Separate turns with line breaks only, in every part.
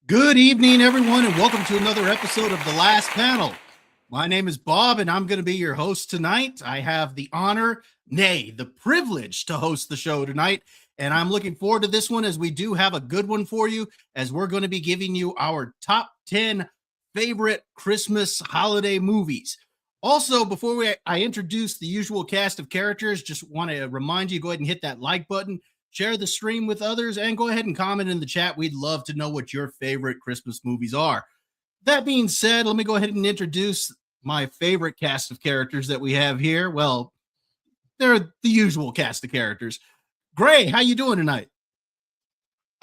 Good evening, everyone, and welcome to another episode of The Last Panel. My name is Bob, and I'm going to be your host tonight. I have the honor, nay, the privilege to host the show tonight, and I'm looking forward to this one as we do have a good one for you, as we're going to be giving you our top 10 favorite Christmas holiday movies. Also, before I introduce the usual cast of characters, just want to remind you, go ahead and hit that like button, share the stream with others, and go ahead and comment in the chat. We'd love to know what your favorite Christmas movies are. That being said, let me go ahead and introduce my favorite cast of characters that we have here. Well, they're the usual cast of characters. Gray, how you doing tonight?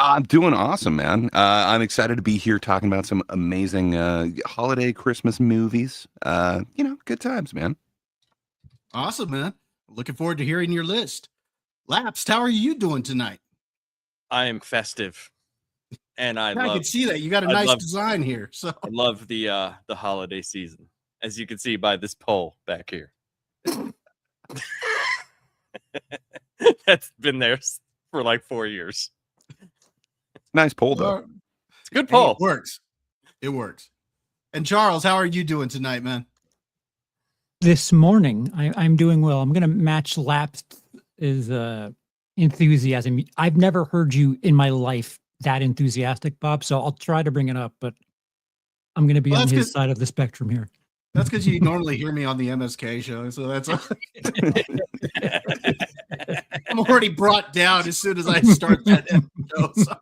I'm doing awesome, man. I'm excited to be here talking about some amazing holiday Christmas movies. Good times, man.
Awesome, man. Looking forward to hearing your list. Lapsed, how are you doing tonight?
I am festive, and I
can see that you got a nice design here. So
I love the holiday season, as you can see by this poll back here. That's been there for like 4 years.
Nice poll, though.
It's a good poll.
It works. It works. And Charles, how are you doing tonight, man?
This morning, I'm doing well. I'm going to match Lapsed is enthusiasm. I've never heard you in my life that enthusiastic, Bob, so I'll try to bring it up, but I'm going to be on his side of the spectrum here.
That's because you normally hear me on the MSK show, so that's I'm already brought down as soon as I start that episode. So.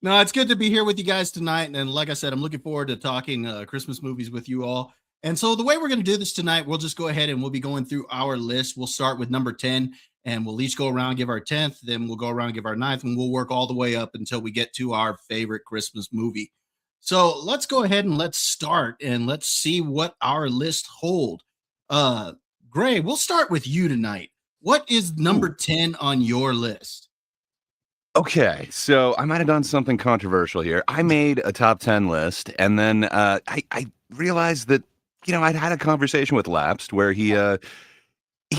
No, it's good to be here with you guys tonight, and like I said, I'm looking forward to talking Christmas movies with you all. And so the way we're going to do this tonight, we'll just go ahead and we'll be going through our list. We'll start with number 10, and we'll each go around, give our 10th, then we'll go around, give our 9th, and we'll work all the way up until we get to our favorite Christmas movie. So let's go ahead and let's start, and let's see what our list hold. Gray, we'll start with you tonight. What is number 10 on your list?
Okay, so I might have done something controversial here. I made a top 10 list, and then I realized that, I'd had a conversation with Lapsed where he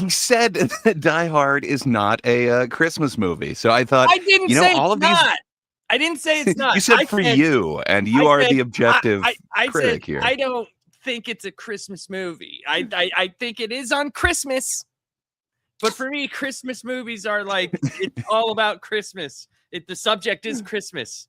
said that Die Hard is not a Christmas movie. So I thought,
I didn't say all of these. I didn't say it's not.
You said you, and you are the objective critic here.
I don't think it's a Christmas movie. I think it is on Christmas. But for me, Christmas movies are like, it's all about Christmas. The subject is Christmas.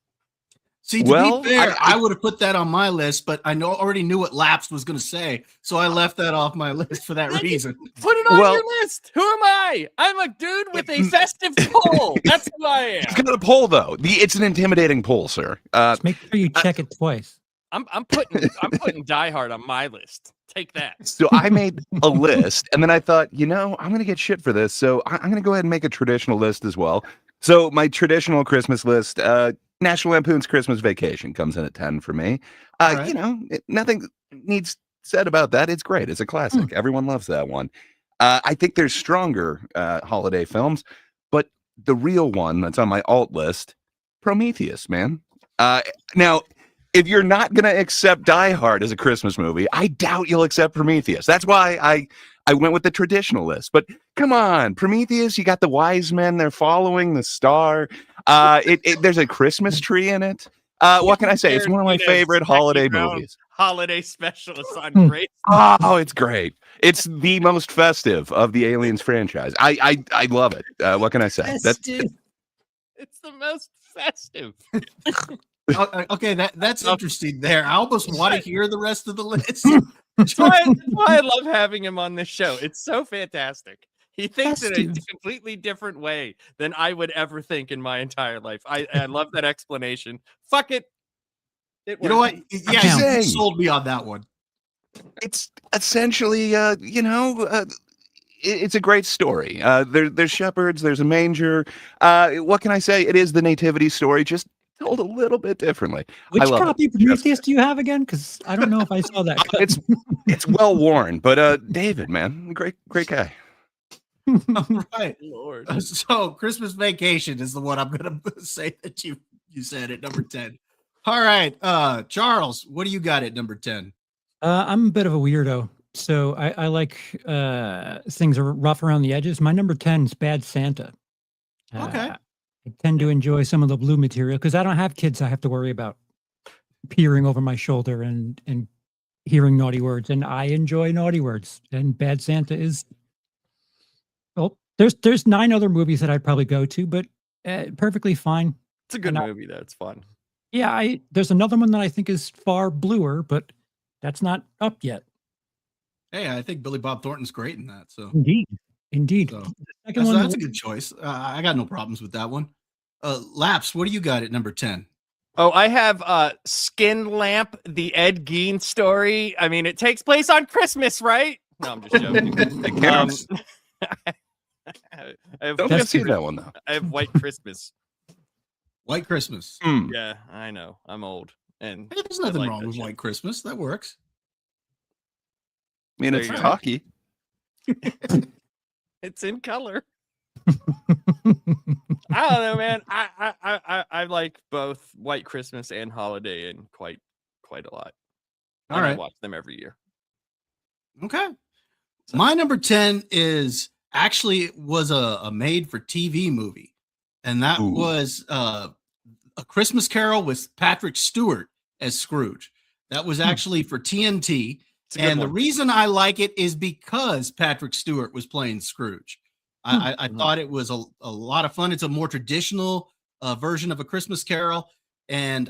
See, to be fair, I would have put that on my list, but I already knew what Lapsed was going to say, so I left that off my list for that reason.
Put it on your list. Who am I? I'm a dude with a festive poll. That's who I am.
It's got a poll, though. It's an intimidating poll, sir.
Just make sure you check it twice.
I'm putting Die Hard on my list. Take that.
So I made a list, and then I thought, I'm going to get shit for this, so I'm going to go ahead and make a traditional list as well. So my traditional Christmas list, National Lampoon's Christmas Vacation comes in at 10 for me.
Right.
Nothing needs said about that. It's great. It's a classic. Everyone loves that one. I think there's stronger holiday films, but the real one that's on my alt list, Prometheus, man. Now, if you're not going to accept Die Hard as a Christmas movie, I doubt you'll accept Prometheus. That's why I went with the traditional list. But come on, Prometheus, you got the wise men. They're following the star. There's a Christmas tree in it. What can I say? It's one of my favorite holiday movies.
Holiday specialists on great.
Oh, it's great. It's the most festive of the Aliens franchise. I love it. What can I say?
It's the most festive.
Okay, that's interesting there. I almost want to hear the rest of the list.
That's why I love having him on this show. It's so fantastic. He thinks in a completely different way than I would ever think in my entire life. I love that explanation. Fuck it.
You know what? Yeah, you sold me on that one.
It's essentially, it's a great story. There's shepherds, there's a manger. What can I say? It is the nativity story, just told a little bit differently.
Which copy of Prometheus do you have again? Because I don't know if I saw that.
It's well worn, but David, man, great guy.
All right, Lord. So Christmas Vacation is the one I'm gonna say that you said at number 10. All right, Charles, what do you got at number 10?
I'm a bit of a weirdo, so I like things are rough around the edges. My number 10 is Bad Santa.
Okay.
I tend to enjoy some of the blue material because I don't have kids I have to worry about peering over my shoulder and hearing naughty words. And I enjoy naughty words. And Bad Santa is, well, there's 9 other movies that I'd probably go to, but perfectly fine.
It's a good
And
movie, though. It's fun.
Yeah, there's another one that I think is far bluer, but that's not up yet.
Hey, I think Billy Bob Thornton's great in that. So
Indeed.
So,
The second one,
that's a good choice. I got no problems with that one. Laps, what do you got at number 10?
Oh, I have Skin Lamp, the Ed Gein story. I mean, it takes place on Christmas, right? No, I'm just joking.
It counts.
I have
Don't see that one though.
I have White Christmas.
White Christmas.
Yeah, I know. I'm old, and
Hey, there's nothing wrong with White Christmas. That works.
I mean,
There
it's
you go.
talky.
It's in color. I don't know, man. I like both White Christmas and Holiday and quite a lot.
All
And I
right.
watch them every year.
Okay. My number 10 is actually was a made for TV movie. And that
Ooh.
was A Christmas Carol with Patrick Stewart as Scrooge. That was actually for TNT.
It's a good
And the
one.
reason I like it is because Patrick Stewart was playing Scrooge. I thought it was a lot of fun. It's a more traditional version of A Christmas Carol. And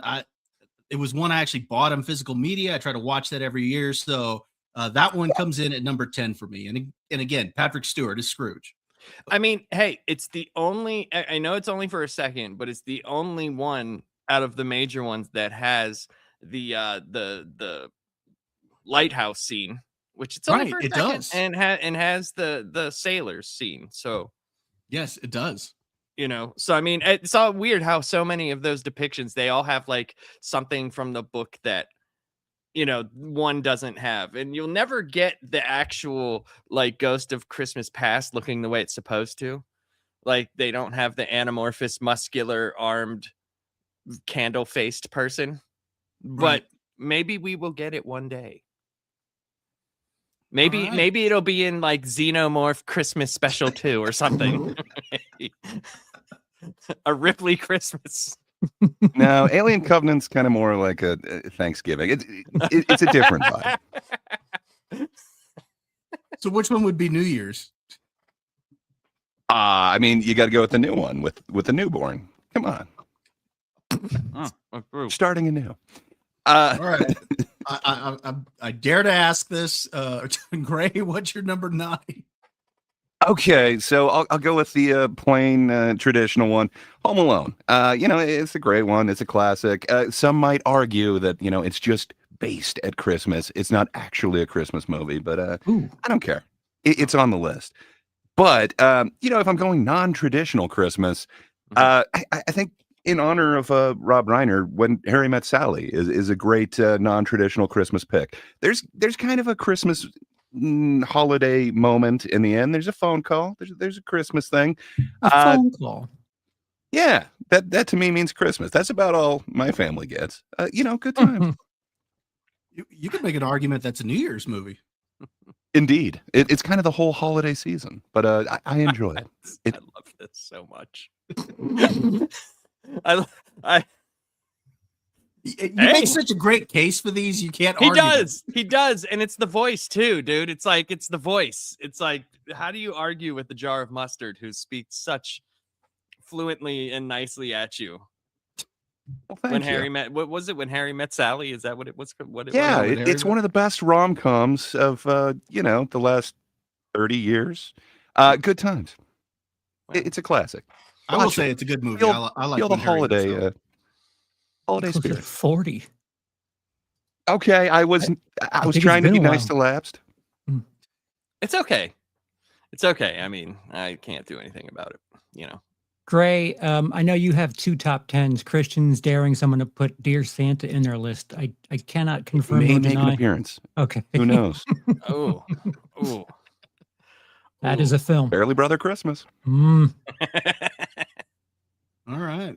it was one I actually bought on physical media. I try to watch that every year. So that one comes in at number 10 for me. And again, Patrick Stewart is Scrooge.
I mean, hey, it's the only. I know it's only for a second, but it's the only one out of the major ones that has the lighthouse scene, which it's only
Right,
for a
it
second,
does.
and has the sailors scene. So
Yes, it does.
so I mean, it's all weird how so many of those depictions they all have like something from the book that one doesn't have, and you'll never get the actual like Ghost of Christmas Past looking the way it's supposed to. Like they don't have the anamorphous, muscular, armed, candle-faced person, but
Right.
maybe we will get it one day. Maybe
All right.
maybe it'll be in like Xenomorph Christmas Special 2 or something. A Ripley Christmas.
No, Alien Covenant's kind of more like a Thanksgiving. It's a different vibe.
So which one would be New Year's?
I mean, you got to go with the new one with the newborn. Come on, starting anew.
All right. I dare to ask this. Gray, what's your number 9?
Okay, so I'll go with the plain traditional one, Home Alone. It's a great one. It's a classic. Some might argue that it's just based at Christmas. It's not actually a Christmas movie, but I don't care. It's on the list. But if I'm going non-traditional Christmas, I think in honor of Rob Reiner, When Harry Met Sally is a great non-traditional Christmas pick. There's kind of a Christmas holiday moment in the end. There's a phone call. There's a Christmas thing.
A phone call.
Yeah, that to me means Christmas. That's about all my family gets. Good times.
You could make an argument that's a New Year's movie.
Indeed, it's kind of the whole holiday season. But I enjoy it.
I love this so much.
You make such a great case for these. You can't argue.
He does, and it's the voice too, dude. It's the voice. It's like, how do you argue with the jar of mustard who speaks such fluently and nicely at you?
Well,
When
thank you.
Harry met, what was it? When Harry Met Sally? Is that what it was?
Yeah,
Harry
it's
Met-
one of the best rom-coms of the last 30 years. Good times.
Wow.
It's a classic.
I will
Watch
say
it.
it's a good movie.
Feel-
I like
Feel the
When Harry Met
holiday
Sally.
holiday
Closer to
spirit.
40.
Okay, I was
think it's
trying to
been
be
a
nice to
while.
lapsed.
It's okay. It's okay. I mean, I can't do anything about it.
Gray, I know you have 2 top 10s. Christians daring someone to put Dear Santa in their list. I cannot
He
confirm
may
or
make an
deny.
appearance.
Okay.
Who knows?
Oh,
That is a film.
Barely Brother Christmas.
Mm.
All right.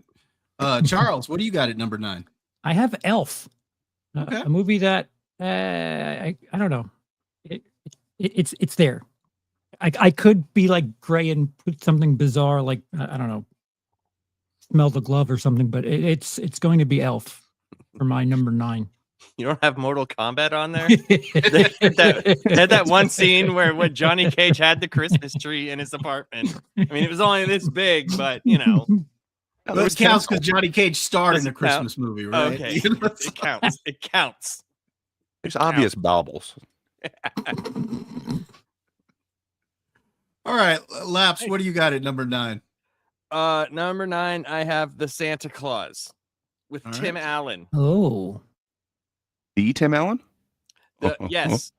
Charles, what do you got at number 9?
I have Elf,
Okay.
a movie that I don't know. It's there. I could be like Gray and put something bizarre like I don't know, smell the glove or something, but it's going to be Elf for my number 9.
You don't have Mortal Kombat on there? They had that one scene where Johnny Cage had the Christmas tree in his apartment. I mean, it was only this big, but you know.
No,
Well, it counts because Johnny Cage starred in a
Doesn't
Christmas movie, right?
Okay,
You know,
it counts. It counts.
There's obvious baubles.
All right, Laps, what do you got at number 9?
Number 9, I have The Santa Claus with
All
Tim
right.
Allen.
Oh,
The Tim Allen?
Yes,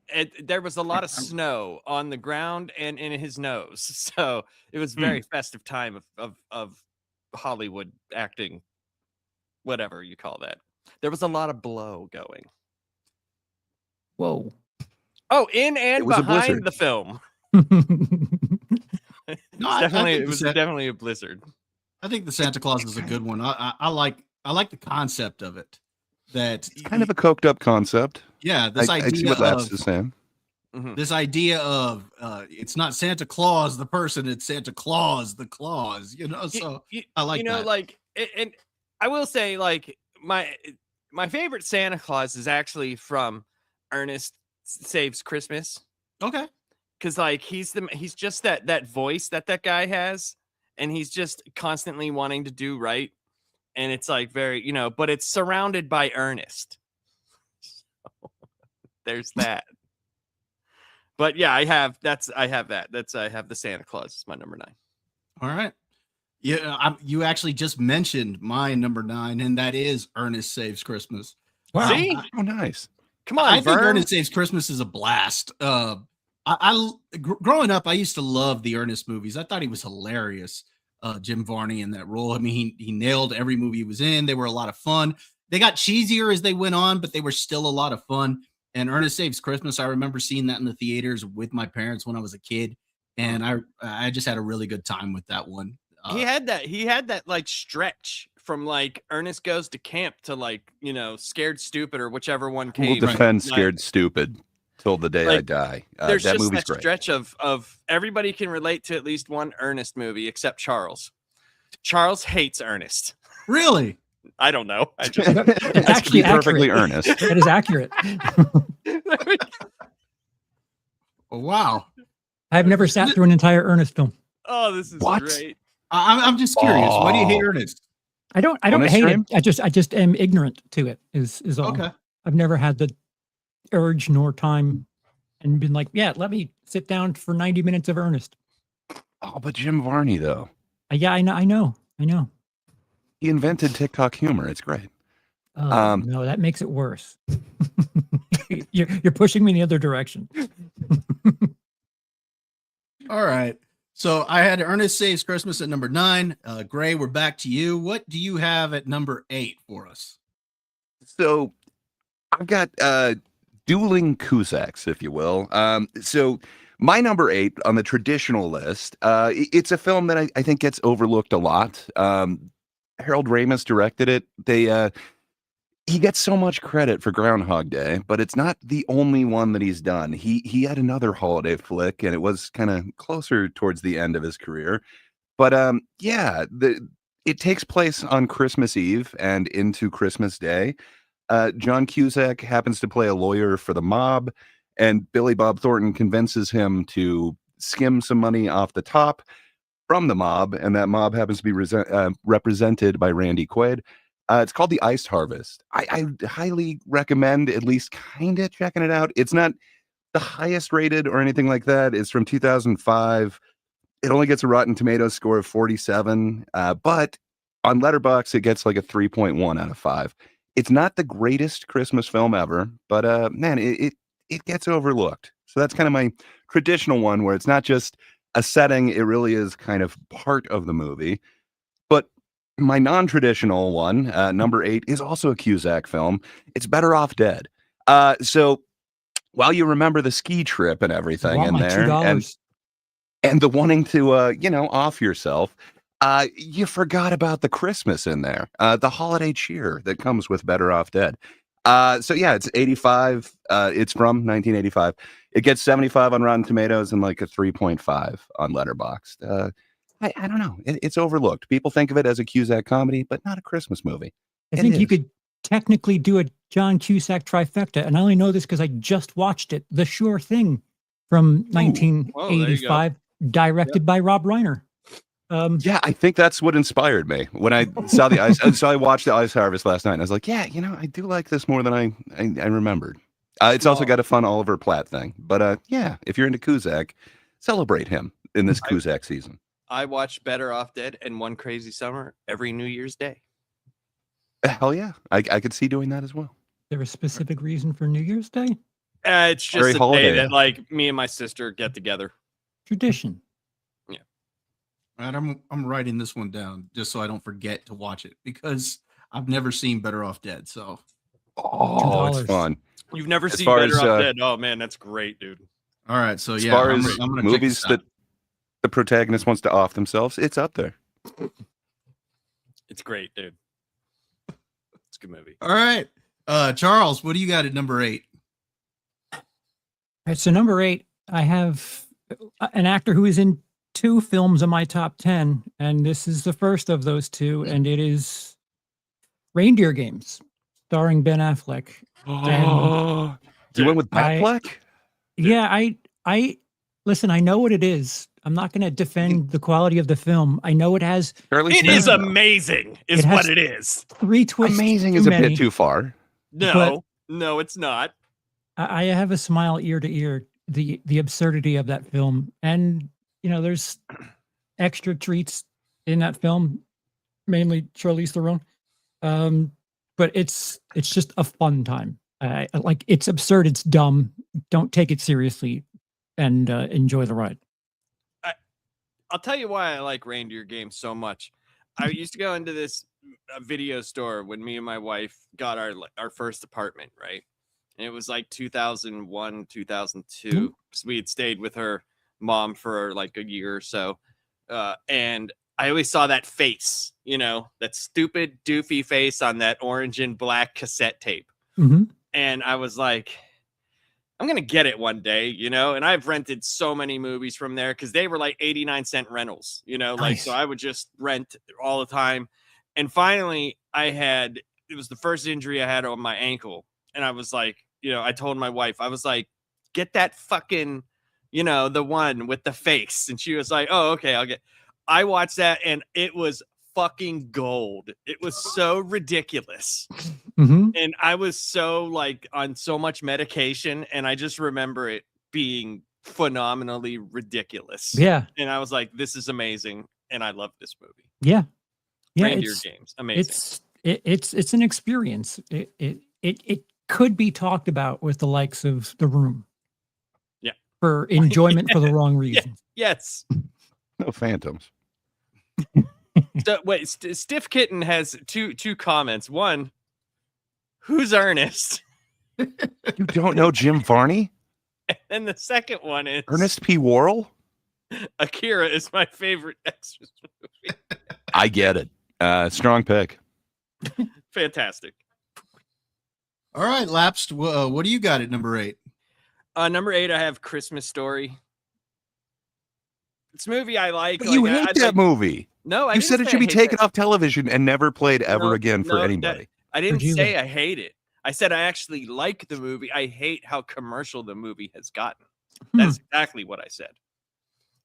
there was a lot of snow on the ground and in his nose, so it was very festive time of Hollywood acting, whatever you call that. There was a lot of blow going.
whoa.
Oh, in and
It was a
behind
blizzard.
the film.
No,
It was definitely a blizzard.
I think the Santa Claus is a good one. I like the concept of it. That
It's kind of a coked up concept.
yeah, this
I see
idea
what Laps
of
is saying.
Mhm.
this idea of it's not Santa Claus the person, it's Santa Claus the clause. You know, so I like that.
Like, and I will say, like, my favorite Santa Claus is actually from Ernest Saves Christmas,
Okay,
because like he's just that voice that guy has, and he's just constantly wanting to do right, and it's like very, you know, but it's surrounded by Ernest. So, there's that. But yeah, I have that. I have the Santa Claus as my number 9.
all right. Yeah, you actually just mentioned my number 9, and that is Ernest Saves Christmas.
Wow.
See?
Oh, nice.
Come on,
I think
Vern.
Ernest Saves Christmas is a blast. Growing up, I used to love the Ernest movies. I thought he was hilarious. Jim Varney in that role. I mean, he nailed every movie he was in. They were a lot of fun. They got cheesier as they went on, but they were still a lot of fun. And Ernest Saves Christmas, I remember seeing that in the theaters with my parents when I was a kid, and I just had a really good time with that one.
He had that like stretch from like Ernest Goes to Camp to like, you know, Scared Stupid or whichever one came.
We'll defend
Like,
Scared Stupid till the day I
like,
die.
there's
That
just
movie's
that
great.
stretch of everybody can relate to at least one Ernest movie except Charles. Charles hates Ernest.
Really?
I don't know. I just
It's
To
actually
be perfectly
accurate.
earnest.
That is accurate.
Oh, wow.
I've never sat through an entire Ernest film.
Oh, this is
What?
great.
I'm just curious. Why do you hate
Oh.
Ernest?
I don't
Bonus
hate
stream?
it. I just am ignorant to it. Is all.
Okay.
I've never had the urge nor time, and been like, yeah, let me sit down for 90 minutes of Ernest.
Oh, but Jim Varney, though.
Yeah, I know.
He invented TikTok humor. It's great.
Oh, no, that makes it worse. You're pushing me in the other direction.
All right. So I had Ernest Saves Christmas at number 9. Gray, we're back to you. What do you have at number 8 for us?
So I've got dueling Cusacks, if you will. So my number 8 on the traditional list, it's a film that I think gets overlooked a lot. Harold Ramis directed it. He gets so much credit for Groundhog Day, but it's not the only one that he's done. He had another holiday flick, and it was kind of closer towards the end of his career. But it takes place on Christmas Eve and into Christmas Day. John Cusack happens to play a lawyer for the mob, and Billy Bob Thornton convinces him to skim some money off the top from the mob, and that mob happens to be represented by Randy Quaid. It's called The Ice Harvest. I highly recommend at least kind of checking it out. It's not the highest rated or anything like that. It's from 2005. It only gets a Rotten Tomatoes score of 47, but on Letterboxd, it gets like a 3.1 out of 5. It's not the greatest Christmas film ever, but man, it gets overlooked. So that's kind of my traditional one where it's not just a setting, it really is kind of part of the movie. But my non-traditional one, number 8, is also a Cusack film. It's Better Off Dead. So while you remember the ski trip and everything in there, and the wanting to, off yourself, you forgot about the Christmas in there, the holiday cheer that comes with Better Off Dead. So yeah, it's 85. It's from 1985. It gets 75 on Rotten Tomatoes and like a 3.5 on Letterboxd. I don't know. It's overlooked. People think of it as a Cusack comedy, but not a Christmas movie.
I
It
think you
is.
could technically do a John Cusack trifecta, and I only know this because I just watched it. The Sure Thing from
there you go.
1985, directed by Rob Reiner.
Yeah, I think that's what inspired me when I saw the ice. So I watched the Ice Harvest last night, and I was like, yeah, I do like this more than I remembered. It's also got a fun Oliver Platt thing, but yeah, if you're into Cusack, celebrate him in this Cusack season.
I watch Better Off Dead and One Crazy Summer every New Year's Day.
Hell yeah, I could see doing that as well.
There a specific reason for New Year's Day?
It's just
Very
a
holiday.
day that like me and my sister get together.
Tradition.
And I'm writing this one down just so I don't forget to watch it because I've never seen Better Off Dead. So
Oh, it's
$2.
fun.
You've never
As
seen
far
Better
as,
Off Dead? Oh man, that's great, dude.
all right, so
As
yeah,
far
I'm
as
gonna
movies
check
that the protagonist wants to off themselves, it's up there.
It's great, dude. It's a good movie.
All right, Charles, what do you got at number 8?
All right, so number 8, I have an actor who is in 2 films in my top 10, and this is the first of those 2, and it is Reindeer Games, starring Ben Affleck.
Oh, you went with Batfleck?
Yeah, I listen. I know what it is. I'm not going to defend the quality of the film. I know it has
Charlie
It
Smith?
is amazing, is
It has-
what it is.
3 twists.
Amazing
too
is a
many.
bit too far.
No, no, it's not.
I have a smile ear to ear. The absurdity of that film, and there's extra treats in that film, mainly Charlize Theron. But it's just a fun time. Like it's absurd. It's dumb. Don't take it seriously, and enjoy the ride.
I'll tell you why I like Reindeer Games so much. I used to go into this video store when me and my wife got our first apartment, right? And it was like 2001, 2002. So we had stayed with her mom for like a year or so. And I always saw that face, that stupid, doofy face on that orange and black cassette tape.
Mm-hmm.
And I was like, I'm going to get it one day, and I've rented so many movies from there because they were like 89-cent rentals,
Nice.
so I would just rent all the time. And finally it was the first injury I had on my ankle. And I was like, I told my wife, I was like, get that fucking, the one with the face. And she was like, oh, okay, I watched that and it was fucking gold. It was so ridiculous.
Mm-hmm.
And I was so like on so much medication, and I just remember it being phenomenally ridiculous.
Yeah.
And I was like, this is amazing. And I love this movie.
Yeah.
Reindeer Games. Amazing.
It's an experience. It could be talked about with the likes of The Room.
Yeah.
For enjoyment for the wrong reasons.
Yes.
No phantoms.
So, wait, Stiff Kitten has two comments. One, who's Ernest?
You don't know Jim Varney?
And the second one is
Ernest P. Worrell?
Akira is my favorite Exorcist movie.
I get it. Strong pick.
Fantastic.
All right, Lapsed. What do you got at number 8?
Number 8, I have Christmas Story. It's a movie I like.
But you hate that movie.
No, I
You
didn't
said it
say
should
I
be
hate
taken
that.
off television and never played ever
No,
again for
no,
anybody.
I didn't
you.
say I hate it. I said I actually like the movie. I hate how commercial the movie has gotten. That's exactly what I said.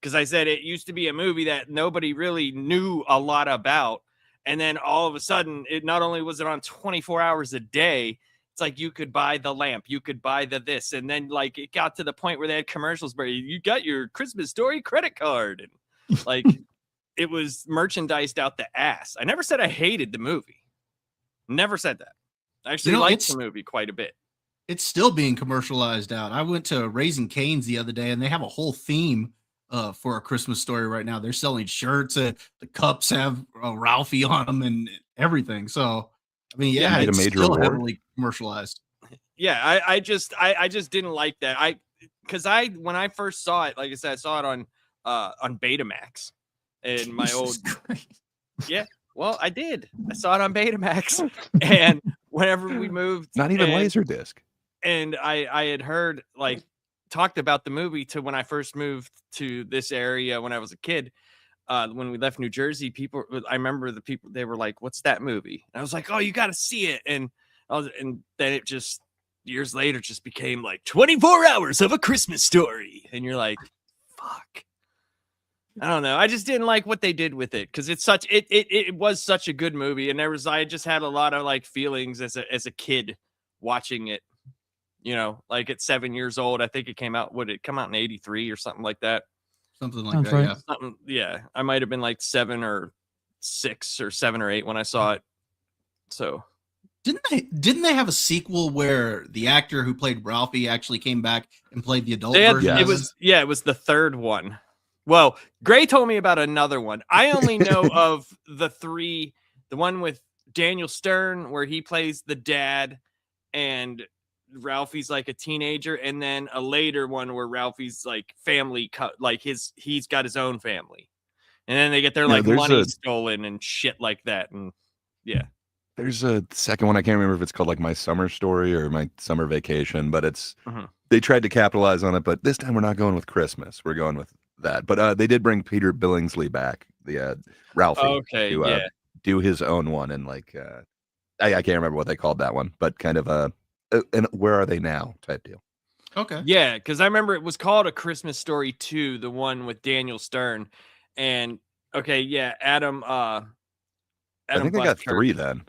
Because I said it used to be a movie that nobody really knew a lot about. And then all of a sudden, it not only was it on 24 hours a day, it's like you could buy the lamp, you could buy the this. And then like it got to the point where they had commercials where you got your Christmas Story credit card. And like it was merchandised out the ass. I never said I hated the movie. Never said that. I actually liked the movie quite a bit.
It's still being commercialized out. I went to Raising Cane's the other day, and they have a whole theme for A Christmas Story right now. They're selling shirts. The cups have Ralphie on them and everything. So, I mean, yeah,
made a
it's
major
still
award.
heavily commercialized.
Yeah, I just didn't like that. Because when I first saw it, like I said, I saw it on Betamax, and my old yeah. Well, I did. I saw it on Betamax, and whenever we moved,
Not even Laserdisc.
and I had heard talked about the movie to when I first moved to this area when I was a kid. when we left New Jersey, I remember the people, they were like, "What's that movie?" And I was like, "Oh, you got to see it." And then it just years later just became like 24 hours of a Christmas Story, and you're like, "Fuck." I don't know. I just didn't like what they did with it because it was such a good movie, and I just had a lot of like feelings as a kid watching it. Like at 7 years old, I think it came out. Would it come out in '83 or something like that?
Something like
Sounds
that,
right.
yeah.
Yeah. I might have been like 7 or 6 or 7 or 8 when I saw it. So
Didn't they have a sequel where the actor who played Ralphie actually came back and played the adult version?
It was the third one. Well, Gray told me about another one. I only know of the 3, the one with Daniel Stern where he plays the dad and Ralphie's like a teenager, and then a later one where Ralphie's like family he's got his own family. And then they get their like money stolen and shit like that. And yeah.
There's a second one. I can't remember if it's called like My Summer Story or My Summer Vacation, but they tried to capitalize on it, but this time we're not going with Christmas. We're going with that. But they did bring Peter Billingsley back, the Ralphie, to do his own one. And like, I can't remember what they called that one, but kind of and Where Are They Now type deal.
Okay.
Yeah, because I remember it was called A Christmas Story 2, the one with Daniel Stern. And Adam
I think they got 3 then.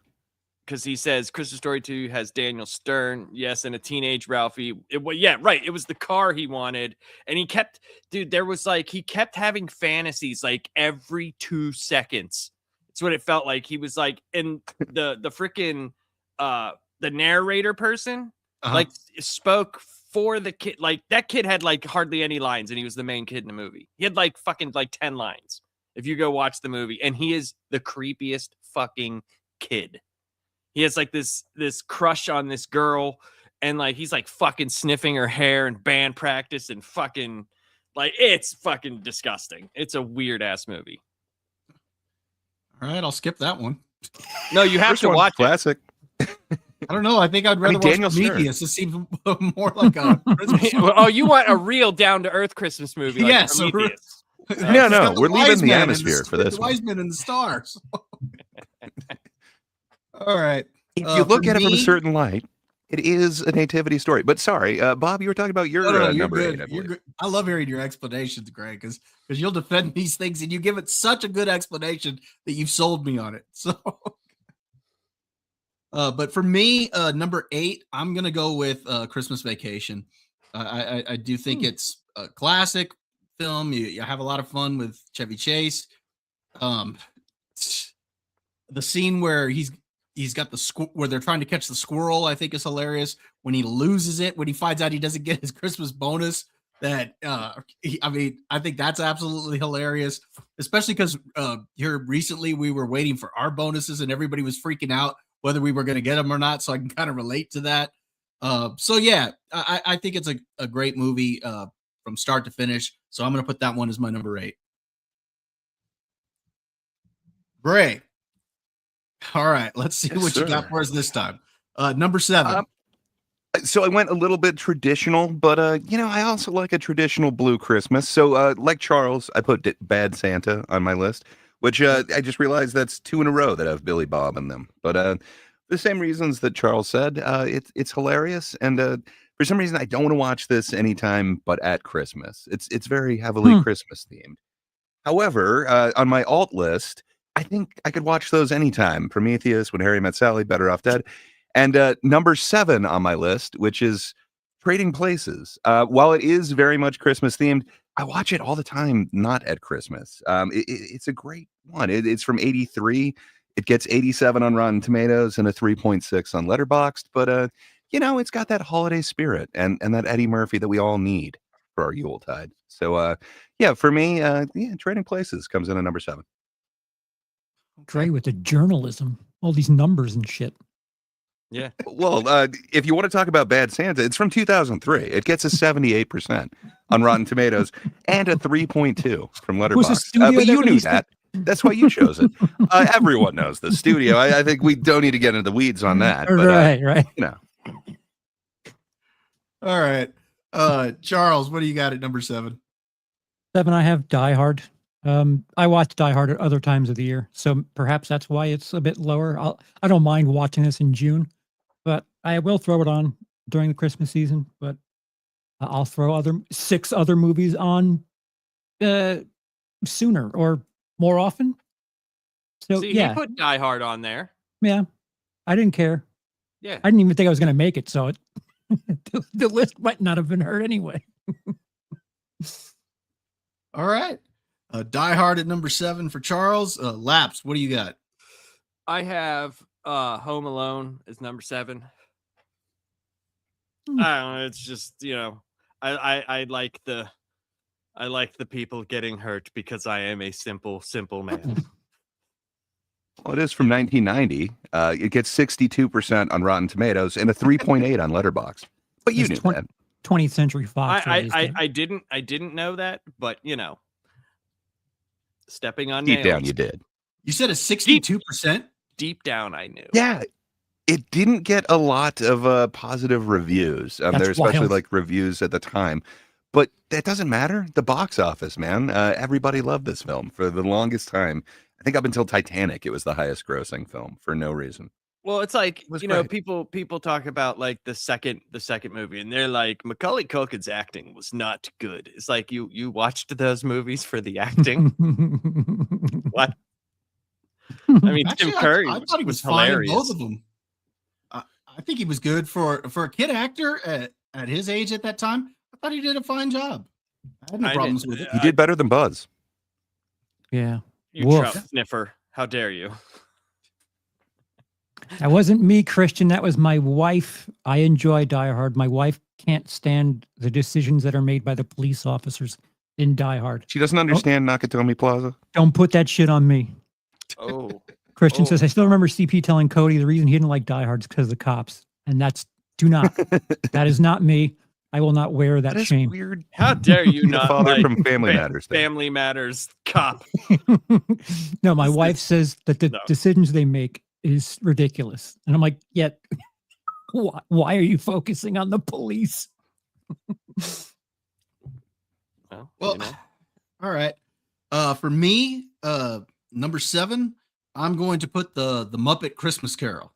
Because he says Christmas Story 2 has Daniel Stern, yes, and a teenage Ralphie. It was the car he wanted, and he kept having fantasies like every 2 seconds. It's what it felt like. He was like, and the freaking the narrator person like spoke for the kid. Like that kid had like hardly any lines, and he was the main kid in the movie. He had like fucking like 10 lines. If you go watch the movie, and he is the creepiest fucking kid. He has like this crush on this girl, and like he's like fucking sniffing her hair in band practice, and fucking like it's fucking disgusting. It's a weird ass movie.
All right, I'll skip that one.
No, you have to watch
classic.
I don't know. I think I'd rather watch Prometheus. This seems more like a Christmas movie.
Oh, you want a real down to earth Christmas movie? Like
yes.
Prometheus.
No, we're leaving the atmosphere for this.
The wise men and the stars. All right.
If you look at it from a certain light, it is a nativity story. But sorry, Bob, you were talking about your number 8.
You're good. I love hearing your explanations, Greg, because you'll defend these things and you give it such a good explanation that you've sold me on it. So, but for me, number 8, I'm gonna go with Christmas Vacation. I do think it's a classic film. You have a lot of fun with Chevy Chase. The scene where he's got where they're trying to catch the squirrel, I think is hilarious. When he loses it, when he finds out he doesn't get his Christmas bonus, I think that's absolutely hilarious, especially because here recently we were waiting for our bonuses and everybody was freaking out whether we were going to get them or not. So I can kind of relate to that. I think it's a great movie from start to finish. So I'm going to put that one as my number 8. Great. All right, let's see what you got for us this time. Number 7.
So I went a little bit traditional, but I also like a traditional blue Christmas. So like Charles, I put Bad Santa on my list, which I just realized that's 2 in a row that have Billy Bob in them. But the same reasons that Charles said, it's hilarious, and for some reason I don't want to watch this anytime but at Christmas. It's very heavily Christmas themed. However, on my alt list, I think I could watch those anytime. Prometheus, When Harry Met Sally, Better Off Dead. And number 7 on my list, which is Trading Places. While it is very much Christmas themed, I watch it all the time, not at Christmas. It's a great one. It's from '83. It gets 87 on Rotten Tomatoes and a 3.6 on Letterboxd. But, it's got that holiday spirit and that Eddie Murphy that we all need for our Yuletide. So, for me, Trading Places comes in at number 7.
Dre with the journalism, all these numbers and shit.
Yeah.
Well, if you want to talk about Bad Santa, it's from 2003. It gets a 78% on Rotten Tomatoes and a 3.2 from Letterboxd. But you knew that. That's why you chose it. Everyone knows the studio. I think we don't need to get into the weeds on that. But,
right.
All right. Charles, what do you got at number 7?
7, I have Die Hard. I watch Die Hard at other times of the year, so perhaps that's why it's a bit lower. I don't mind watching this in June, but I will throw it on during the Christmas season. But I'll throw 6 other movies on sooner or more often. So
See, he
yeah,
put Die Hard on there.
yeah, I didn't care.
Yeah.
I didn't even think I was going to make it, so the list might not have been heard anyway.
All right. Die Hard at number 7 for Charles. Laps, what do you got?
I have Home Alone is number 7.
Hmm.
I don't know. It's just, I like the people getting hurt because I am a simple man.
Well, it is from 1990. It gets 62% on Rotten Tomatoes and a 3.8 on Letterboxd. But you
It's
knew that.
20th Century Fox.
I didn't know that, but stepping on
Deep
nails.
down, you did.
You said a 62%?
Deep down, I knew.
Yeah. It didn't get a lot of positive reviews. There, especially
wild.
like reviews at the time. But that doesn't matter. The box office, man. Everybody loved this film for the longest time. I think up until Titanic, it was the highest grossing film for no reason.
Well, it's like,
was great.
people talk about like the second movie and they're like, Macaulay Culkin's acting was not good. It's like you watched those movies for the acting. What? I mean,
Actually,
Tim Curry
I thought he was fine
hilarious.
in both of them. I think he was good for a kid actor at his age at that time. I thought he did a fine job. I had no problems with it.
He did better than Buzz.
Yeah.
You
Woof.
trout sniffer. How dare you?
That wasn't me, Christian. That was my wife. I enjoy Die Hard. My wife can't stand the decisions that are made by the police officers in Die Hard.
She doesn't understand Nakatomi Plaza.
Don't put that shit on me.
Oh.
Christian says, I still remember CP telling Cody the reason he didn't like Die Hard is because of the cops. And do not. That is not me. I will not wear that
is
shame.
weird.
How dare you
The
not
father
like
from Family Matters.
Family Matters cop.
No, my wife says that the decisions they make is ridiculous. And I'm like, yet, why are you focusing on the police?
Well, all right. For me, number 7, I'm going to put the Muppet Christmas Carol.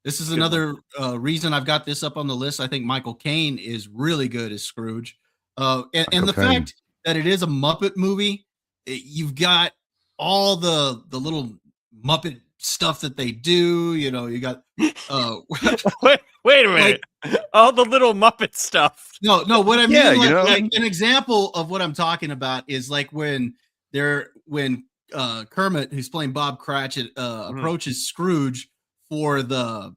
This is another reason I've got this up on the list. I think Michael Caine is really good as Scrooge. And the fact that it is a Muppet movie, you've got all the little Muppet stuff that they do. You got
wait a minute. All the little Muppet stuff.
No, what I mean,
Yeah,
like an example of what I'm talking about is like when Kermit, who's playing Bob Cratchit, approaches Scrooge for the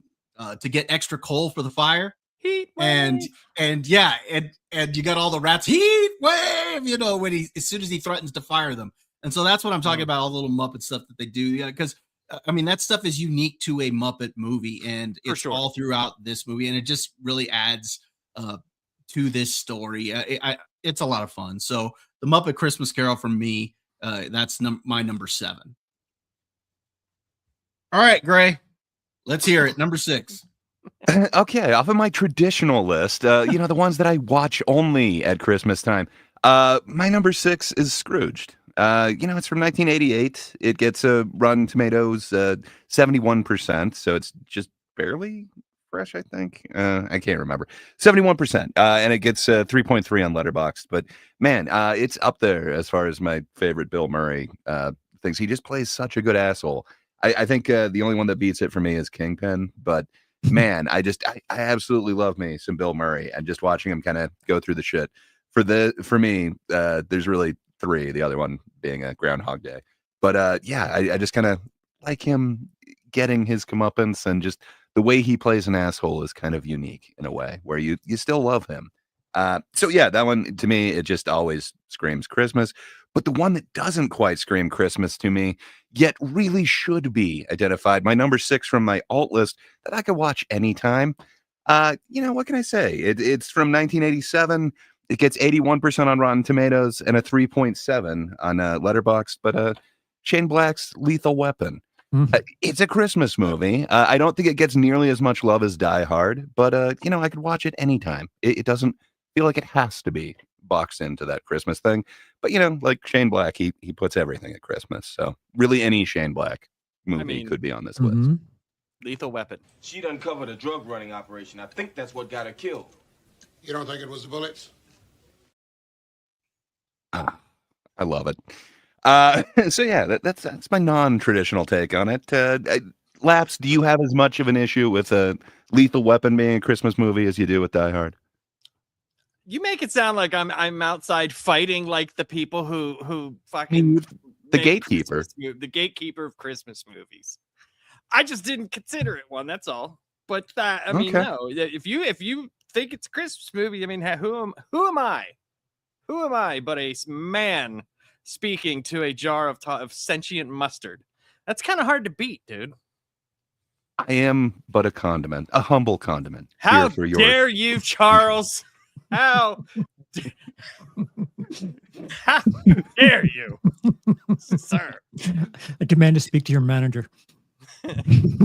to get extra coal for the fire.
Heat
and yeah, and you got all the rats, heat wave, when as soon as he threatens to fire them. And so that's what I'm talking about, all the little Muppet stuff that they do. Yeah, because I mean that stuff is unique to a Muppet movie, and it's all throughout this movie, and it just really adds to this story. It's a lot of fun. So the Muppet Christmas Carol for me, that's my number 7. All right, Gray, let's hear it. Number 6.
Okay, off of my traditional list, the ones that I watch only at Christmas time. My number 6 is Scrooged. It's from 1988. It gets a Rotten Tomatoes 71%, so it's just barely fresh, I think. I can't remember. 71%, and it gets 3.3 on Letterboxd. But man, it's up there as far as my favorite Bill Murray things. He just plays such a good asshole. I think the only one that beats it for me is Kingpin, but man, I absolutely love me some Bill Murray, and just watching him kind of go through the shit. For me, there's really 3, the other one being a Groundhog Day. But I just kind of like him getting his comeuppance, and just the way he plays an asshole is kind of unique in a way where you still love him. So yeah, that one to me, it just always screams Christmas. But the one that doesn't quite scream Christmas to me, yet really should be identified, my number 6 from my alt list that I could watch anytime. What can I say? It's from 1987. It gets 81% on Rotten Tomatoes and a 3.7 on Letterboxd. But Shane Black's Lethal Weapon. It's a Christmas movie. I don't think it gets nearly as much love as Die Hard, but I could watch it anytime. It doesn't feel like it has to be box into that Christmas thing. But you know, like Shane Black, he puts everything at Christmas. So really, any Shane Black movie could be on this list.
Lethal Weapon.
She'd uncovered a drug running operation. I think that's what got her killed.
You don't think it was the bullets?
I love it. So yeah, that's my non-traditional take on it. Laps, do you have as much of an issue with a Lethal Weapon being a Christmas movie as you do with Die Hard?
You make it sound like I'm outside fighting like the people who fucking
The
make
gatekeeper.
the gatekeeper of Christmas movies. I just didn't consider it one. That's all. But that, I mean,
Okay.
no. If you think it's a Christmas movie, I mean, who am I? Who am I but a man speaking to a jar of sentient mustard? That's kind of hard to beat, dude.
I am but a condiment, a humble condiment.
How
here for your...
dare you, Charles? How dare you, sir?
I demand to speak to your manager.
You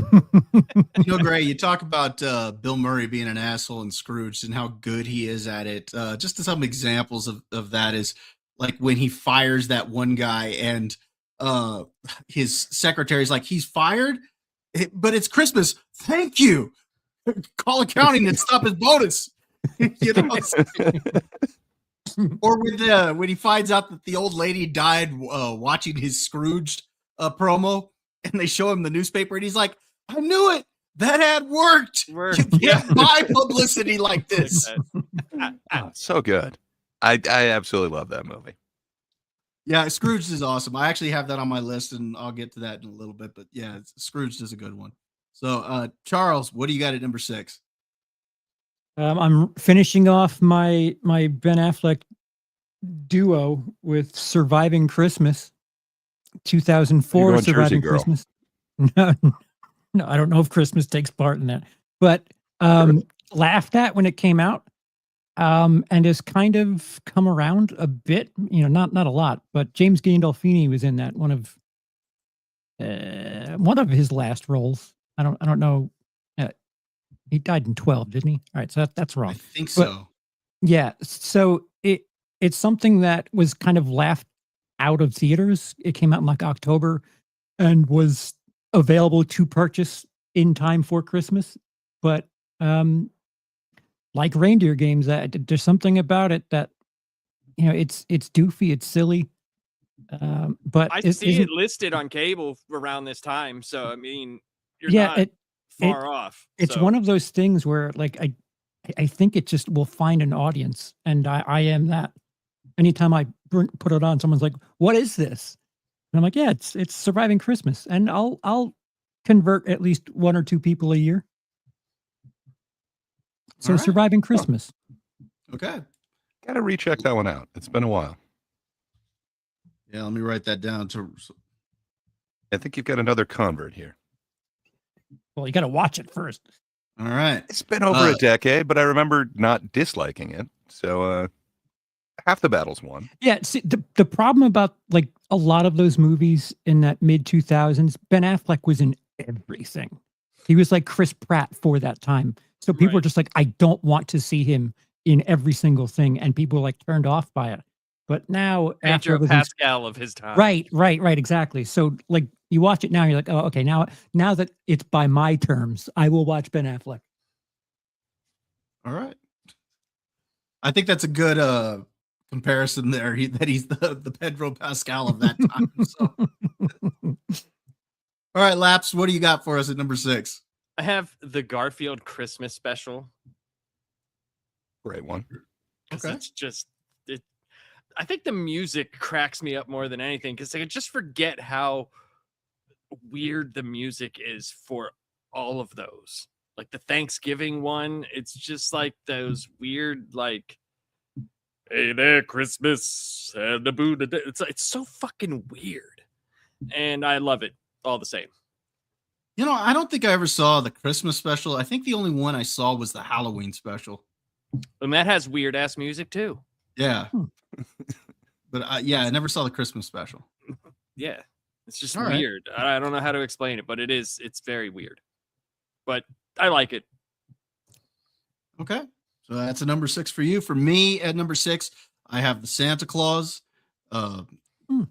know, Gray, you talk about Bill Murray being an asshole in Scrooge and how good he is at it. Just some examples of that is like when he fires that one guy and his secretary's like, he's fired, but it's Christmas. Thank you. Call accounting and stop his bonus. You know? Or when he finds out that the old lady died watching his Scrooge promo, and they show him the newspaper, and he's like, I knew it. That ad worked. You can't buy publicity like this.
Oh, so good. I absolutely love that movie.
Yeah, Scrooge is awesome. I actually have that on my list, and I'll get to that in a little bit. But yeah, Scrooge is a good one. So, Charles, what do you got at number 6?
I'm finishing off my Ben Affleck duo with Surviving Christmas, 2004
You're going Jersey
Surviving
Girl.
Christmas. No, I don't know if Christmas takes part in that, but laughed at when it came out, and has kind of come around a bit. You know, not a lot, but James Gandolfini was in that, one of his last roles. I don't know. He died in 12, didn't he? All right, so that's wrong.
I think so.
Yeah, so it's something that was kind of laughed out of theaters. It came out in like October and was available to purchase in time for Christmas. But like Reindeer Games, there's something about it that, you know, it's doofy, it's silly. But
I see it listed on cable around this time, so I mean, you're not far off.
It's one of those things where, like, I think it just will find an audience, and I am that. Anytime I put it on, someone's like, "What is this?" And I'm like, "Yeah, it's Surviving Christmas," and I'll convert at least 1 or 2 people a year. So,
All right.
Surviving Christmas.
Okay.
Gotta recheck that one out. It's been a while.
Yeah, let me write that down.
I think you've got another convert here.
Well, you got to watch it first.
All right.
It's been over a decade, but I remember not disliking it. So half the battle's won.
Yeah, see, the problem about like a lot of those movies in that mid 2000s, Ben Affleck was in everything. He was like Chris Pratt for that time. So people were just like, I don't want to see him in every single thing, and people were like turned off by it. But now, after
Pedro Pascal of his time,
right, exactly. So like you watch it now, you're like, oh, okay, now that it's by my terms, I will watch Ben Affleck.
All right. I think that's a good comparison there. That he's the Pedro Pascal of that time. So. All right, Laps, what do you got for us at number 6?
I have the Garfield Christmas special.
Great one.
Okay.
It's just I think the music cracks me up more than anything, because I just forget how weird the music is for all of those. Like the Thanksgiving one, it's just like those weird, like, hey there, Christmas, and the Buddha. It's so fucking weird, and I love it all the same.
You know, I don't think I ever saw the Christmas special. I think the only one I saw was the Halloween special.
And that has weird ass music too.
Yeah. But I never saw the Christmas special.
Yeah. It's just
All right.
weird. I don't know how to explain it, but it's very weird. But I like it.
Okay. So that's a number 6 for you. For me, at number 6, I have the Santa Claus. Uh,
Hmm.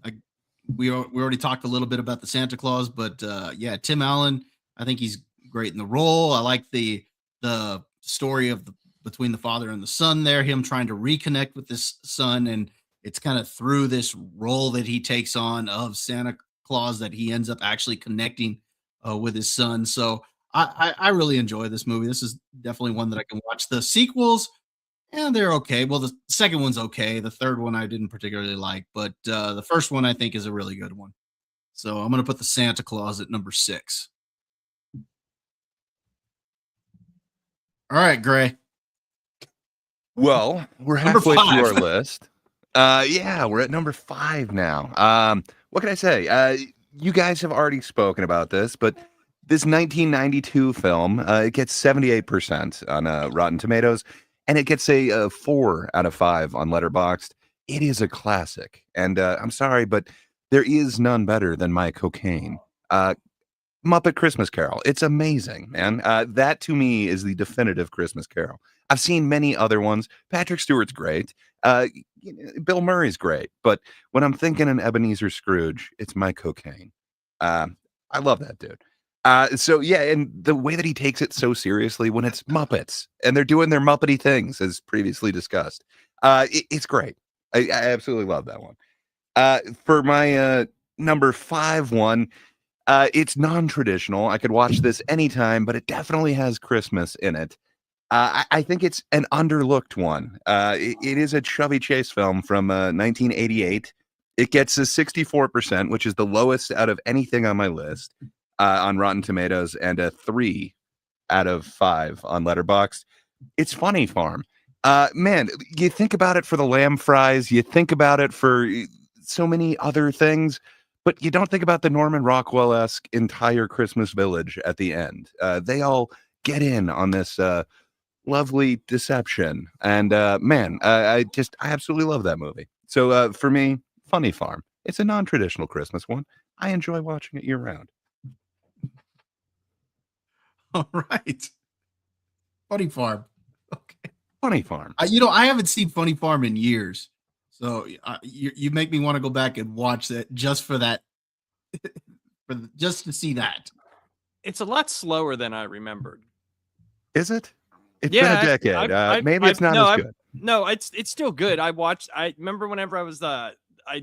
we already talked a little bit about the Santa Claus, but yeah, Tim Allen. I think he's great in the role. I like the story of the between the father and the son there, him trying to reconnect with this son, and it's kind of through this role that he takes on of Santa Claus that he ends up actually connecting with his son. So I really enjoy this movie. This is definitely one that I can watch. The sequels, and they're okay. Well, the second one's okay. The third one I didn't particularly like, but the first one I think is a really good one. So I'm gonna put the Santa Claus at number 6. All right, Gray.
Well, we're
Number
halfway through
5.
our list. Yeah, we're at number 5 now. What can I say? You guys have already spoken about this, but this 1992 film, it gets 78% on Rotten Tomatoes, and it gets a 4 out of 5 on Letterboxd. It is a classic, and I'm sorry, but there is none better than My Cocaine. Muppet Christmas Carol. It's amazing, man. That to me is the definitive Christmas Carol. I've seen many other ones. Patrick Stewart's great. Bill Murray's great. But when I'm thinking an Ebenezer Scrooge, it's My Cocaine. I love that dude. So yeah, and the way that he takes it so seriously when it's Muppets and they're doing their Muppety things, as previously discussed. It's great. I absolutely love that one. For my number 5 one, it's non-traditional. I could watch this anytime, but it definitely has Christmas in it. I think it's an underlooked one. It is a Chevy Chase film from 1988. It gets a 64%, which is the lowest out of anything on my list on Rotten Tomatoes, and a 3 out of 5 on Letterboxd. It's Funny Farm. Man, you think about it for the lamb fries. You think about it for so many other things. But you don't think about the Norman Rockwell-esque entire Christmas village at the end. They all get in on this lovely deception. And man, I absolutely love that movie. So for me, Funny Farm. It's a non-traditional Christmas one. I enjoy watching it year round.
All right. Funny Farm. Okay.
Funny Farm.
I haven't seen Funny Farm in years. So you make me want to go back and watch that just for that, just to see that.
It's a lot slower than I remembered.
Is it? It's
Yeah,
been a decade. Maybe it's not as good.
No, it's still good. I remember whenever I was I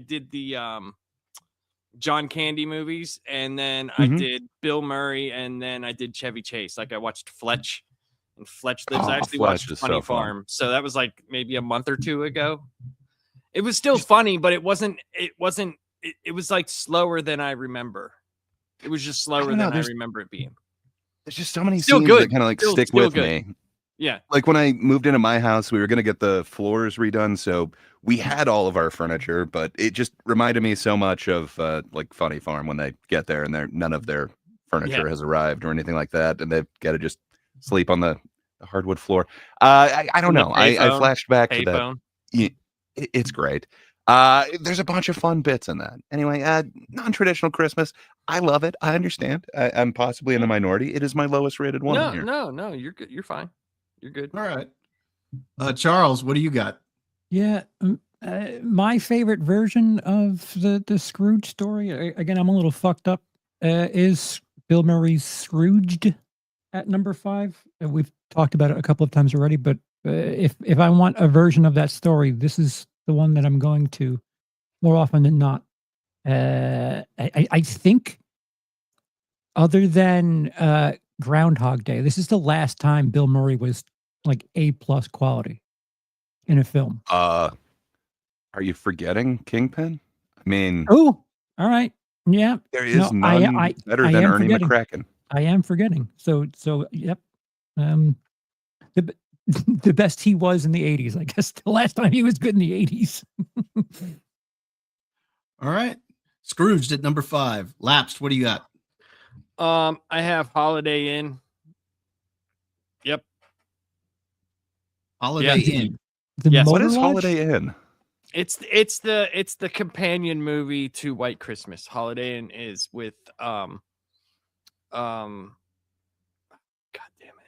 did the John Candy movies, and then I did Bill Murray, and then I did Chevy Chase. Like I watched Fletch, and Fletch Lives. I actually
Fletch
watched
is
Funny
so fun.
Farm, so that was like maybe a month or two ago. It was still funny, but it wasn't. It was like slower than I remember. It was just slower than I remember it being.
There's just so many
Still
scenes
good.
that kind of like
Still
stick with
good.
me.
Yeah.
Like when I moved into my house, we were going to get the floors redone. So we had all of our furniture, but it just reminded me so much of like Funny Farm when they get there and none of their furniture has arrived or anything like that. And they've got to just sleep on the hardwood floor. I don't know. I flashed back to that. Yeah, it's great. There's a bunch of fun bits in that. Anyway, non-traditional Christmas. I love it. I understand. I'm possibly in the minority. It is my lowest rated one here.
No, you're good. You're fine. You're good.
All right. Charles, what do you got?
Yeah, my favorite version of the Scrooge story. Again, I'm a little fucked up. Is Bill Murray's Scrooged at number 5? We've talked about it a couple of times already, but if I want a version of that story, this is the one that I'm going to more often than not. I think, other than Groundhog Day, this is the last time Bill Murray was like A+ quality in a film.
Are you forgetting Kingpin? I mean,
oh, all right, yeah.
There is none better than Ernie McCracken.
I am forgetting. So yep. The best he was in the 80s, I guess. The last time he was good in the 80s.
All right. Scrooged at number 5. Lapsed, what do you got?
I have Holiday Inn. Yep.
Holiday Inn.
What is Holiday Inn?
It's the companion movie to White Christmas. Holiday Inn is with God damn it.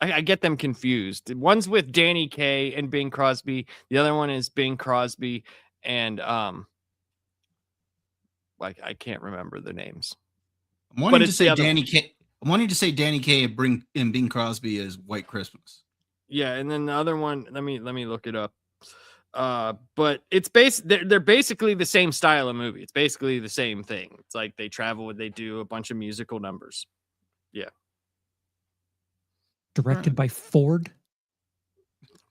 I get them confused. One's with Danny Kaye and Bing Crosby. The other one is Bing Crosby and like I can't remember the names.
I'm wanting to
it's the
say
other
Danny Kaye. I'm wanting to say Danny Kaye and Bing Crosby as White Christmas.
Yeah, and then the other one, let me look it up. But it's they're basically the same style of movie. It's basically the same thing. It's like they travel, they do a bunch of musical numbers. Yeah.
Directed by Ford.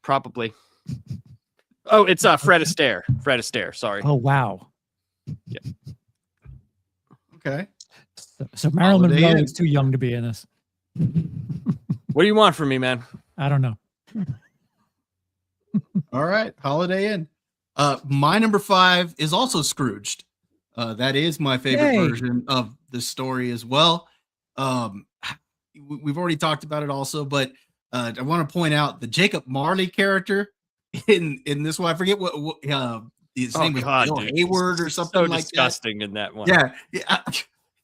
Probably. Oh, it's Fred Astaire. Fred Astaire, sorry.
Oh wow.
Yeah.
Okay.
So Marilyn
Holiday
Monroe
Inn.
is too young to be in this.
What do you want from me, man?
I don't know.
All right, Holiday Inn. My number 5 is also Scrooged. That is my favorite
Yay.
version of the story as well. We've already talked about it also, but I want to point out the Jacob Marley character in this one. I forget what his name was, Bill
dude.
Hayward or
He's
something
so
like
disgusting in that one.
that. Yeah.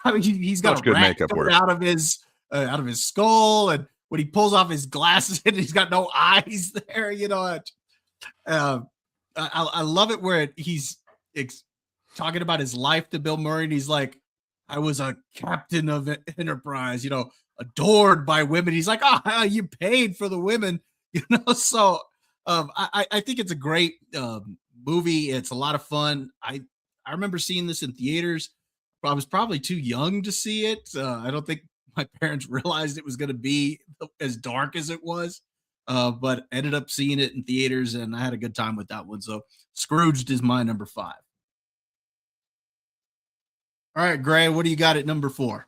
I mean, he's got
Such
a
good
rat
makeup
coming
work.
out of his skull, and when he pulls off his glasses, and he's got no eyes there. I love it where he's talking about his life to Bill Murray, and he's like, "I was a captain of Enterprise, adored by women." He's like, "Oh, you paid for the women," So, I think it's a great movie. It's a lot of fun. I remember seeing this in theaters. I was probably too young to see it. I don't think my parents realized it was going to be as dark as it was. But ended up seeing it in theaters, and I had a good time with that one. So Scrooged is my number 5. All right, Gray, what do you got at number 4?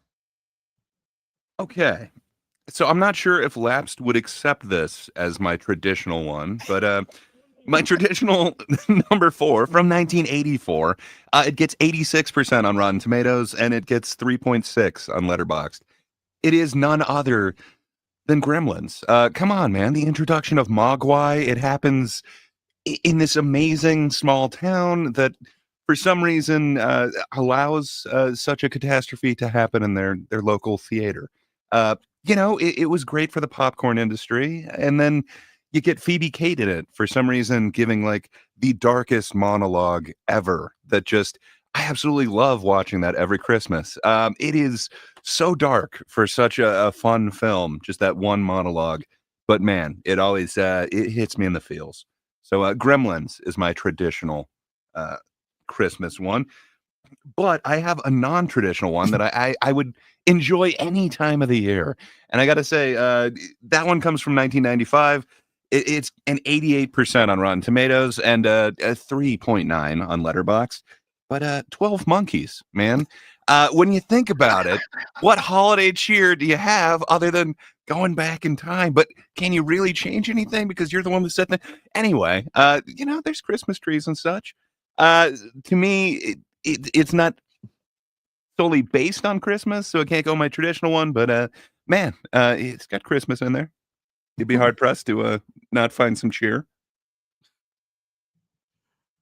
Okay. So I'm not sure if Lapsed would accept this as my traditional one, but my traditional number 4 from 1984, it gets 86% on Rotten Tomatoes, and it gets 3.6 on Letterboxd. It is none other than Gremlins. Come on, man. The introduction of Mogwai, it happens in this amazing small town that for some reason allows such a catastrophe to happen in their local theater. It was great for the popcorn industry. And then you get Phoebe Cates in it for some reason, giving like the darkest monologue ever that just, I absolutely love watching that every Christmas. It is so dark for such a fun film, just that one monologue. But man, it always it hits me in the feels. So Gremlins is my traditional Christmas one. But I have a non-traditional one that I would enjoy any time of the year. And I got to say, that one comes from 1995. It's an 88% on Rotten Tomatoes and a 3.9 on Letterboxd. But 12 Monkeys, man. When you think about it, what holiday cheer do you have other than going back in time? But can you really change anything because you're the one who said that? Anyway, there's Christmas trees and such. To me, it's not solely based on Christmas, so it can't go my traditional one. But man, it's got Christmas in there. You'd be hard pressed to not find some cheer.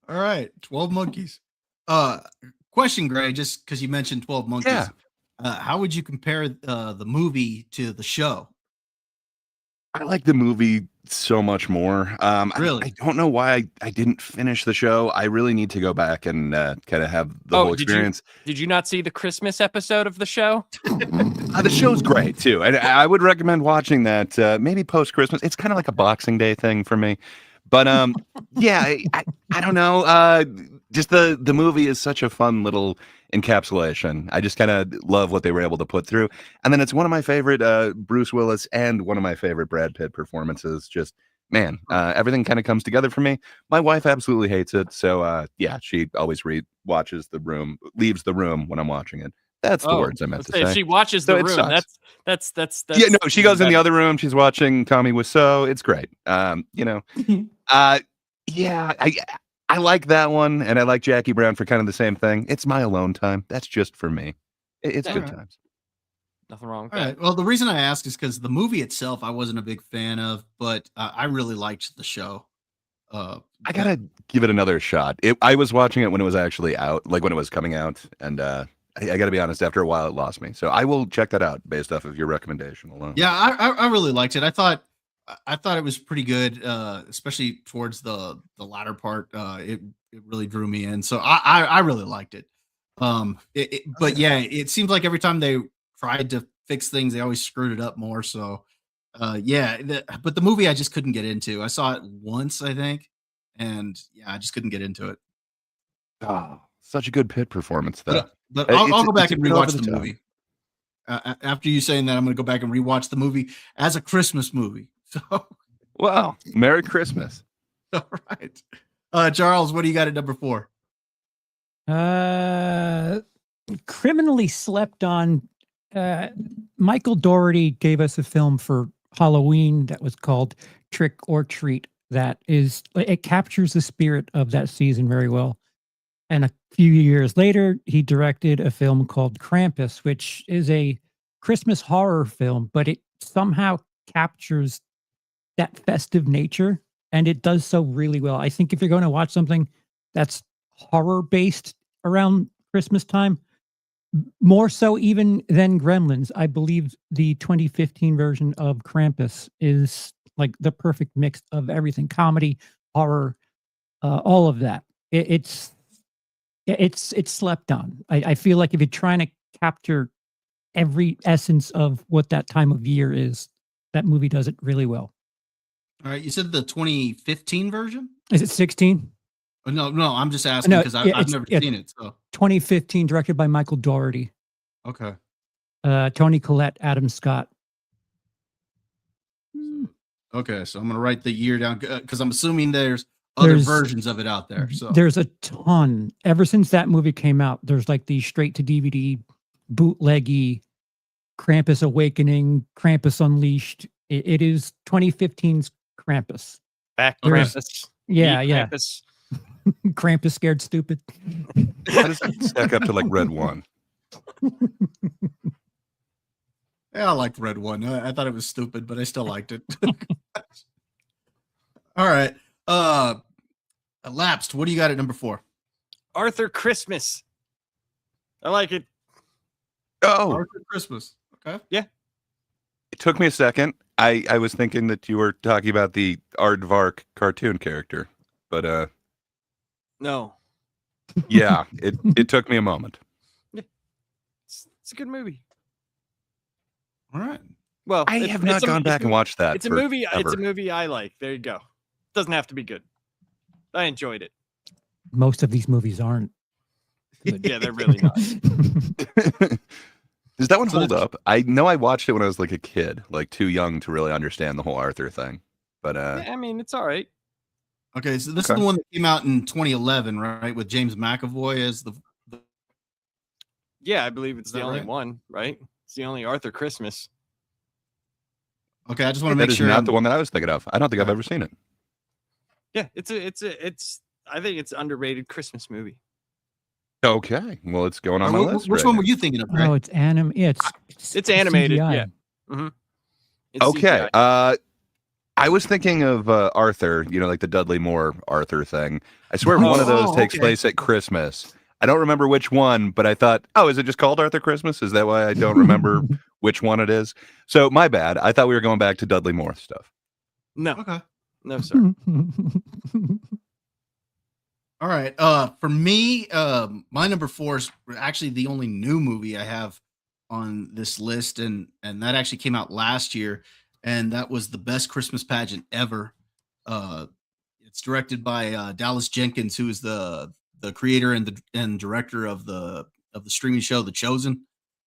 All right, 12 Monkeys. Question, Gray, just because you mentioned 12 Monkeys.
Yeah.
How would you compare the movie to the show?
I like the movie so much more.
Really?
I don't know why I didn't finish the show. I really need to go back and kind of have the whole experience.
Did you not see the Christmas episode of the show?
The show's great too, and I would recommend watching that maybe post Christmas. It's kind of like a Boxing Day thing for me, but yeah, I don't know. Just the movie is such a fun little encapsulation. I just kind of love what they were able to put through, and then it's one of my favorite Bruce Willis and one of my favorite Brad Pitt performances. Just man, everything kind of comes together for me. My wife absolutely hates it, so yeah, she always leaves the room when I'm watching it. That's the words I meant to say.
If she watches the room, that's
yeah. No, she goes in the other room. She's watching Tommy Wiseau. It's great. Yeah, I like that one, and I like Jackie Brown for kind of the same thing. It's my alone time. That's just for me. It's good times.
Nothing wrong with
All
that.
right. Well, the reason I asked is because the movie itself I wasn't a big fan of, but I really liked the show.
I gotta give it another shot. I was watching it when it was actually out, like when it was coming out, and I got to be honest. After a while, it lost me. So I will check that out based off of your recommendation alone.
Yeah, I really liked it. I thought it was pretty good, especially towards the latter part. It really drew me in, so I really liked it. But yeah, it seems like every time they tried to fix things, they always screwed it up more. So yeah, but the movie I just couldn't get into. I saw it once, I think, and yeah, I just couldn't get into it.
Oh, such a good Pitt performance, though.
But I'll go back
it's a
and
bit over
rewatch the
top.
movie. After you saying that, I'm going to go back and rewatch the movie as a Christmas movie. So,
Wow, Merry Christmas.
all right, Charles, what do you got at number 4?
Criminally slept on. Michael Dougherty gave us a film for Halloween that was called Trick or Treat. It captures the spirit of that season very well. And a few years later, he directed a film called Krampus, which is a Christmas horror film, but it somehow captures that festive nature, and it does so really well. I think if you're going to watch something that's horror based around Christmas time, more so even than Gremlins, I believe the 2015 version of Krampus is like the perfect mix of everything: comedy, horror, all of that. It's slept on. I feel like if you're trying to capture every essence of what that time of year is, that movie does it really well.
All right, you said the 2015 version?
Is it 16?
Oh, no, I'm just asking
No,
because I've never seen it. So
2015, directed by Michael Dougherty.
okay,
Tony Collette, Adam Scott.
okay, so I'm going to write the year down because I'm assuming there's other versions of it out there. So
there's a ton. Ever since that movie came out, there's like the straight to DVD, bootleggy, Krampus Awakening, Krampus Unleashed. It is 2015's Krampus.
Back
There's-
Krampus.
Yeah,
Meet
yeah.
Krampus.
Krampus scared stupid.
How does that stack up to like Red One?
yeah, I liked Red One. I thought it was stupid, but I still liked it. All right, Elapsed. What do you got at number 4?
Arthur Christmas. I like it.
Oh,
Arthur Christmas. Okay.
it took me a second. I was thinking that you were talking about the Aardvark cartoon character, but
No.
yeah, it took me a moment.
It's a good movie.
All right.
Well,
I have not gone back and watched that.
It's a movie. It's a
forever.
movie I like. There you go. Doesn't have to be good. I enjoyed it.
Most of these movies aren't good.
Yeah, they're really not.
Does that one
So
hold
that's-
up? I know I watched it when I was like a kid, like too young to really understand the whole Arthur thing. But
Yeah, I mean, it's all right.
Okay, so this
Okay.
is the one that came out in 2011, right? With James McAvoy as the
Yeah, I believe it's
Is
the
that
only
right?
one, right? It's the only Arthur Christmas.
Okay, I just want to
that
make
is
sure.
not the one that I was thinking of. I don't think I've ever seen it.
Yeah, it's I think it's an underrated Christmas movie.
Okay, well, it's going on my list.
Which
right
one
now.
were you thinking of, Ray?
Oh, it's anim. Yeah,
It's animated.
CGI.
Yeah. Mm-hmm. It's
Okay,
CGI.
I was thinking of Arthur, like the Dudley Moore Arthur thing. I swear one of those takes
okay.
place at Christmas. I don't remember which one, but I thought, oh, is it just called Arthur Christmas? Is that why I don't remember which one it is? So my bad. I thought we were going back to Dudley Moore stuff.
No,
Okay.
no, sir.
All right. For me, my number 4 is actually the only new movie I have on this list, and that actually came out last year, and that was The Best Christmas Pageant Ever. It's directed by Dallas Jenkins, who is the creator and director of the streaming show The Chosen,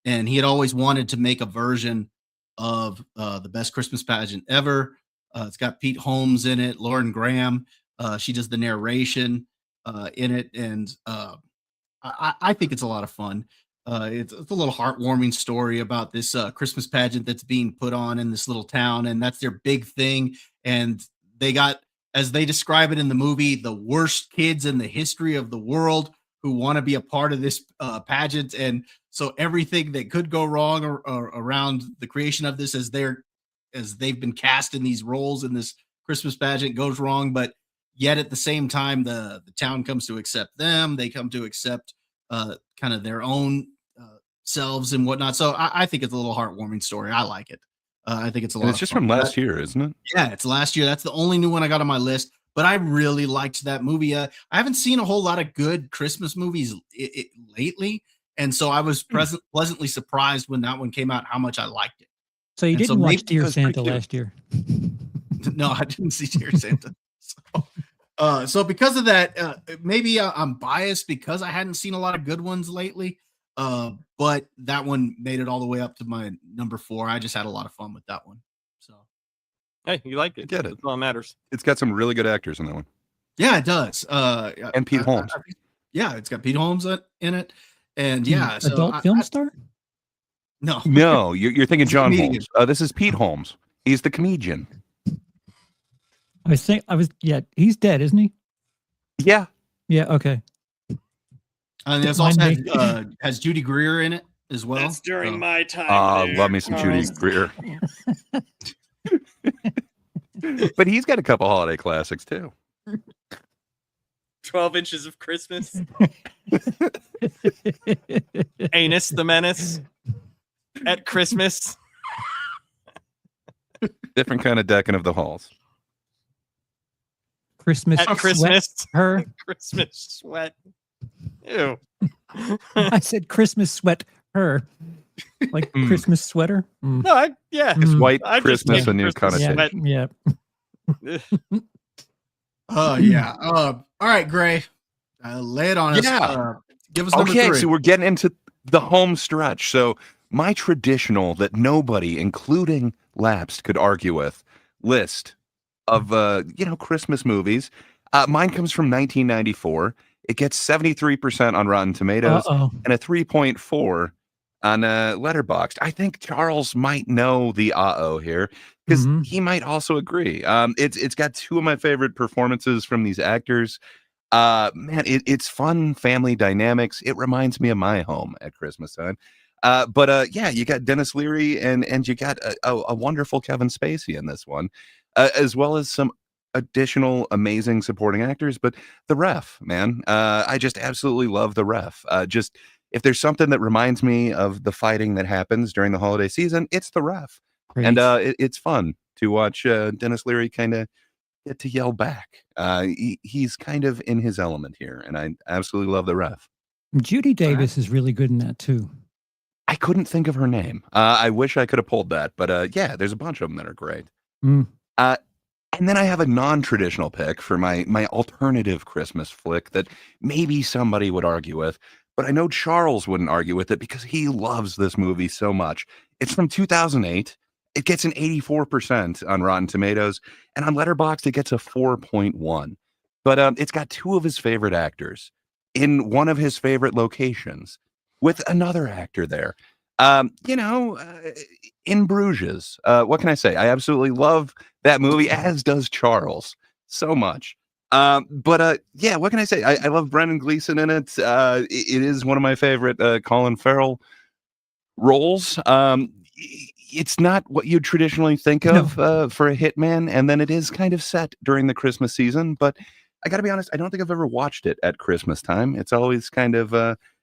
and he had always wanted to make a version of The Best Christmas Pageant Ever. It's got Pete Holmes in it, Lauren Graham. She does the narration in it, and I think it's a lot of fun. It's a little heartwarming story about this Christmas pageant that's being put on in this little town, and that's their big thing. And they got, as they describe it in the movie, the worst kids in the history of the world who want to be a part of this pageant. And so everything that could go wrong or around the creation of this, as they've been cast in these roles in this Christmas pageant, goes wrong. But yet at the same time, the town comes to accept them. They come to accept kind of their own selves and whatnot. So I think it's a little heartwarming story. I like it. I think it's a lot
And it's
of
just
fun.
from last year, isn't it?
Yeah, it's last year. That's the only new one I got on my list. But I really liked that movie. I haven't seen a whole lot of good Christmas movies lately, and so I was pleasantly surprised when that one came out how much I liked it.
So you
And so
didn't watch
maybe
Dear
it was pretty
Santa
cute.
last year.
No, I didn't see Dear Santa. So because of that, maybe I'm biased because I hadn't seen a lot of good ones lately. But that one made it all the way up to my number 4. I just had a lot of fun with that one. So
Hey, you like
I
it.
get it.
That's all that matters.
It's got some really good actors in that one.
yeah, it does.
And Pete Holmes.
Yeah, it's got Pete Holmes in it, and yeah, so
Adult film star?
no,
No, you're thinking
He's a
John
comedian.
Holmes. This is Pete Holmes. He's the comedian.
Yeah, he's dead, isn't he?
Yeah.
Yeah, okay.
and it's
Mind
also
me.
has Judy Greer in it as well.
That's during
So-
my time.
Love me some Judy Greer. But he's got a couple holiday classics too.
12 Inches of Christmas. Anus the Menace. At Christmas.
Different kind of decking of the halls.
Christmas
At
sweat
Christmas.
her.
Christmas sweat. Ew.
I said Christmas sweat her. Like
Mm.
Christmas sweater. Mm.
No, yeah.
It's
Mm.
white
I just
Christmas,
take
a new
Christmas
connotation.
Yeah,
sweat.
yeah.
Oh yeah. All right, Gray. Lay it on us.
Yeah.
Give us number
Okay,
3.
so we're getting into the home stretch. So my traditional that nobody, including Lapsed, could argue with list of Christmas movies. Mine comes from 1994. It gets 73% on Rotten Tomatoes
Uh-oh.
and a 3.4 on Letterboxd. I think Charles might know the here because
Mhm.
he might also agree. It's got two of my favorite performances from these actors. Man, it's fun family dynamics. It reminds me of my home at Christmas time. But yeah, you got Dennis Leary and you got a wonderful Kevin Spacey in this one, as well as some additional amazing supporting actors. But the ref, man, I just absolutely love the ref. Just if there's something that reminds me of the fighting that happens during the holiday season, it's the ref. And
Great.
it's fun to watch Dennis Leary kind of get to yell back. He's kind of in his element here, and I absolutely love the ref.
Judy Davis is really good in that too.
I couldn't think of her name. I wish I could have pulled that, but yeah, there's a bunch of them that are great.
Mm.
And then I have a non-traditional pick for my alternative Christmas flick that maybe somebody would argue with, but I know Charles wouldn't argue with it because he loves this movie so much. It's from 2008. It gets an 84% on Rotten Tomatoes, and on Letterboxd it gets a 4.1. But it's got two of his favorite actors in one of his favorite locations with another actor there. In Bruges. What can I say? I absolutely love that movie, as does Charles, so much. But yeah, what can I say? I love Brendan Gleeson in it. It is one of my favorite Colin Farrell roles. It's not what you'd traditionally think of for a hitman, and then it is kind of set during the Christmas season. But I got to be honest, I don't think I've ever watched it at Christmas time. It's always kind of,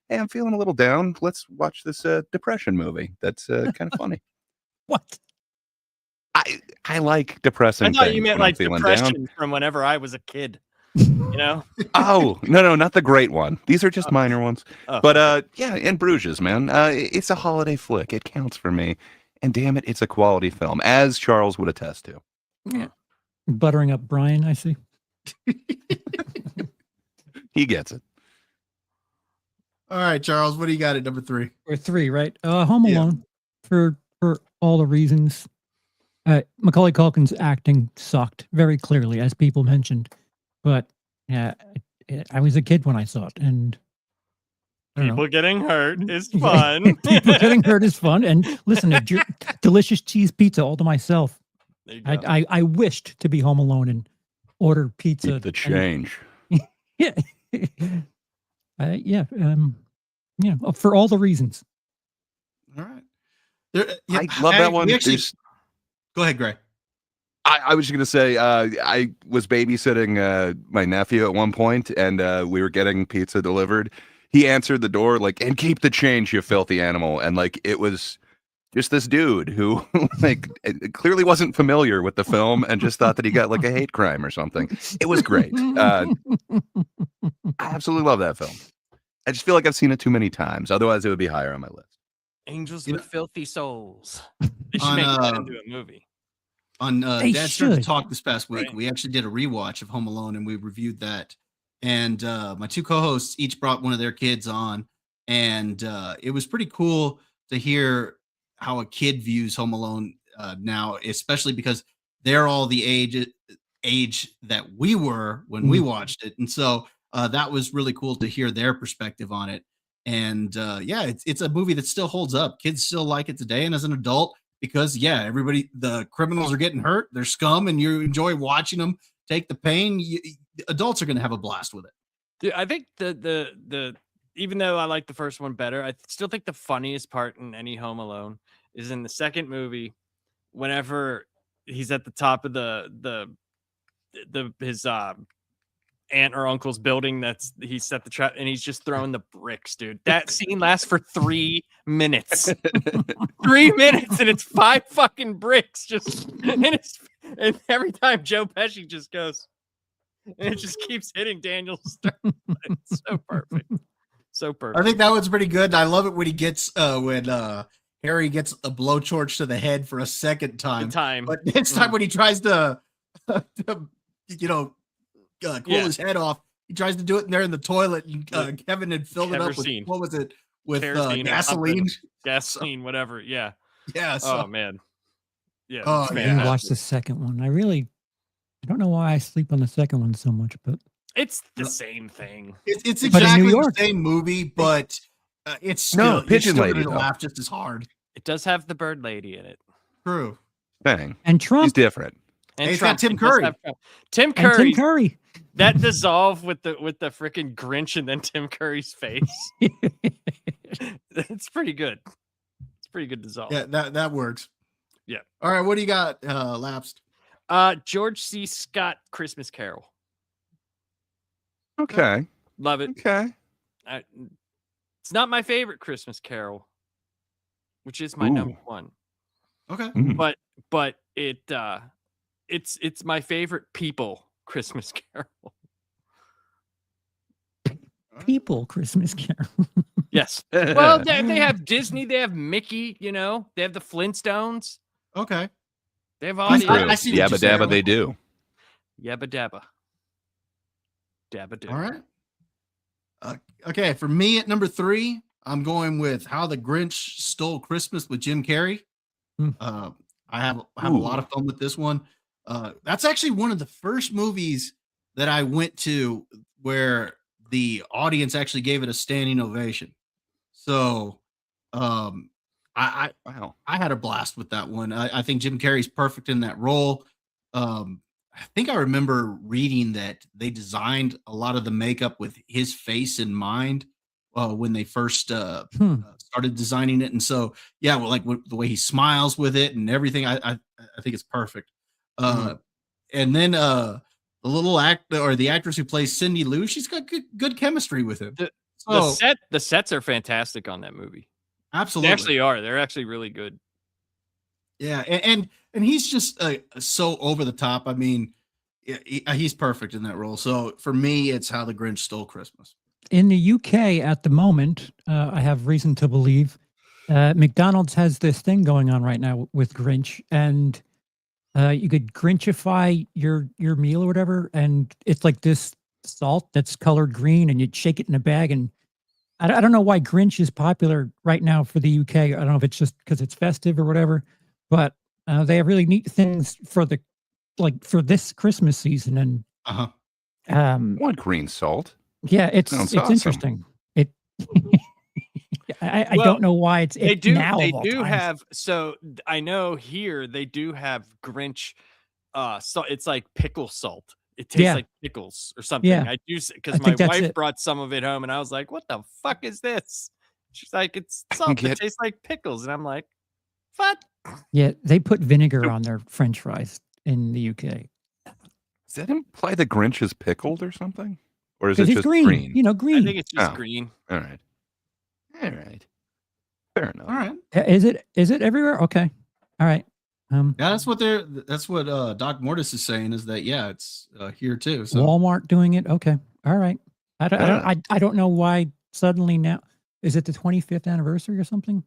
hey, I'm feeling a little down. Let's watch this depression movie. That's kind of funny.
What?
I like depressing
I thought
things
you meant
when I'm
like
feeling
depression
down.
from whenever I was a kid. You know?
Oh, no, not the great one. These are just minor ones.
Oh.
But yeah, in Bruges, man, it's a holiday flick. It counts for me. And damn it, it's a quality film, as Charles would attest to.
Yeah. Buttering up Brian, I see.
He gets it.
All right, Charles, what do you got at number 3?
Or 3, right? Home
Yeah.
Alone for all the reasons. Macaulay Culkin's acting sucked very clearly, as people mentioned. But yeah, I was a kid when I saw it, and I don't know.
People getting hurt is
Yeah.
fun.
People getting hurt is fun. And listen, delicious cheese pizza all to myself.
There you go.
I wished to be home alone and order pizza.
Keep the change.
Yeah. Yeah. For all the reasons.
All right.
I love that one.
Go ahead, Gray.
I was just going to say, I was babysitting my nephew at one point, and we were getting pizza delivered. he answered the door like, "And keep the change, you filthy animal." And like it was just this dude who like clearly wasn't familiar with the film and just thought that he got like a hate crime or something. It was great. I absolutely love that film. I just feel like I've seen it too many times. Otherwise, it would be higher on my list.
Angels
You
with
know-
filthy souls. They should
On,
make that into a movie.
On
They
Dad Started to
should.
Talk this past week,
Right.
we actually did a rewatch of Home Alone and we reviewed that. And my two co-hosts each brought one of their kids on, and it was pretty cool to hear how a kid views Home Alone now, especially because they're all the age that we were when we watched it, and so that was really cool to hear their perspective on it. And yeah, it's a movie that still holds up. Kids still like it today, and as an adult, because yeah, the criminals are getting hurt, they're scum, and you enjoy watching them take the pain. Adults are going to have a blast with it.
Dude, I think the even though I like the first one better, I still think the funniest part in any Home Alone is in the second movie, whenever he's at the top of his aunt or uncle's building. He set the trap and he's just throwing the bricks, dude. That scene lasts for 3 minutes. 3 minutes, and it's 5 fucking bricks just and every time Joe Pesci just goes, and it just keeps hitting Daniel Stern. It's so perfect. So perfect.
I think that one's pretty good. I love it when he gets when Harry gets a blowtorch to the head for a second time. But this time when he tries to cool his head off, he tries to do it in there in the toilet, and Kevin had filled it up with what was it, with gasoline,
whatever. Yeah.
Yeah. So,
oh man. Yeah.
Oh,
I didn't watch the second one. I don't know why I sleep on the second one so much, but
it's the same thing.
It's
But in New
exactly the
York.
same movie, but it's still
Pigeon Lady,
going to
though.
laugh just as hard.
It does have the bird lady in it.
True.
Bang.
and
He's
Trump
different.
And
He's got Tim
It does
Curry.
have Trump. Tim
and
Curry.
Tim Curry.
That dissolve with the freaking Grinch and then Tim Curry's face. It's pretty good. It's pretty good dissolve.
Yeah, that works.
Yeah.
All right, what do you got, Lapsed?
George C. Scott, Christmas Carol.
Okay.
Love it.
Okay.
It's not my favorite Christmas Carol, which is my number one.
Okay.
Mm.
But it's my favorite people Christmas Carol.
People Christmas Carol.
Yes. Well, they have Disney, they have Mickey, they have the Flintstones.
Okay.
They have all
I
the
see what you're
Yabba
saying.
dabba they do.
Yabba dabba. Dabba do.
All right. Okay, for me at number 3, I'm going with How the Grinch Stole Christmas with Jim Carrey. I have a lot of fun with this one. That's actually one of the first movies that I went to where the audience actually gave it a standing ovation. So, I had a blast with that one. I think Jim Carrey's perfect in that role. I think I remember reading that they designed a lot of the makeup with his face in mind when they first started designing it. And so, yeah, well, like the way he smiles with it and everything, I think it's perfect. And then the little actor or the actress who plays Cindy Lou, she's got good chemistry with him.
The sets are fantastic on that movie.
Absolutely.
They actually are. They're actually really good.
Yeah, and he's just so over the top. I mean, he's perfect in that role. So for me, it's How the Grinch Stole Christmas.
In the UK at the moment, I have reason to believe McDonald's has this thing going on right now with Grinch, and you could Grinchify your meal or whatever, and it's like this salt that's colored green, and you'd shake it in a bag. And I don't know why Grinch is popular right now for the UK. I don't know if it's just because it's festive or whatever, but they have really neat things for this Christmas season. And
What green salt?
yeah, it's
awesome.
interesting. It I don't know why it's now.
They
of all
do
times.
have. So I know here they do have Grinch. So it's like pickle salt. It tastes like pickles or something.
Yeah.
I do,
I
because my
think that's
wife
it.
brought some of it home, and I was like, "What the fuck is this?" She's like, "It's salt. It tastes like pickles," and I'm like, "What?"
Yeah, they put vinegar on their French fries in the UK.
Does that imply the Grinch is pickled or something? or is it
Because he's
just
green.
green?
You know,
I
green.
think it's just
Oh.
green.
All right. Fair enough.
All right.
Is it everywhere? Okay. All right.
Yeah, that's what Doc Mortis is saying, is that it's here too. So
Walmart doing it. Okay. All right.
Yeah.
I don't know why suddenly now. Is it the 25th anniversary or something?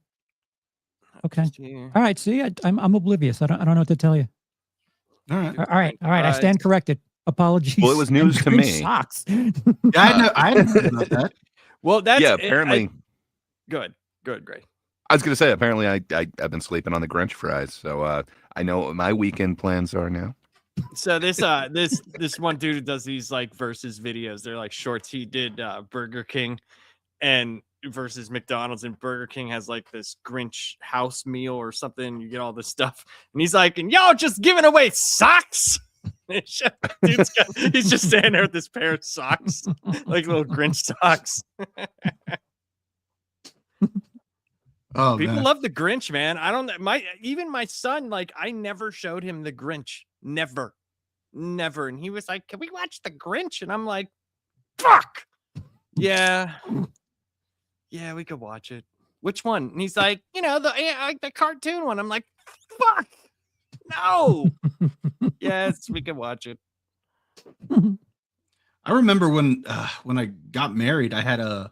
Okay. All right. See, I'm oblivious. I don't know what to tell you.
all right.
All right. I stand corrected. Apologies.
Well, it was news
And
to
Grinch
me.
Socks.
Yeah, I hadn't heard about that.
Well, that's
apparently.
Good, great.
I was going to say, apparently, I've been sleeping on the Grinch fries, so I know what my weekend plans are now.
So this one dude who does these like versus videos, they're like shorts. He did Burger King and versus McDonald's, and Burger King has like this Grinch house meal or something. You get all this stuff, and he's like, "And y'all just giving away socks." He's just standing there with this pair of socks, like little Grinch socks.
Oh,
People
man.
love the Grinch, man. I don't. Even my son, like, I never showed him the Grinch, never. And he was like, "Can we watch the Grinch?" And I'm like, "Fuck, yeah, we could watch it. Which one?" And he's like, the cartoon one." I'm like, "Fuck, no." Yes, we can watch it.
I remember when I got married, I had a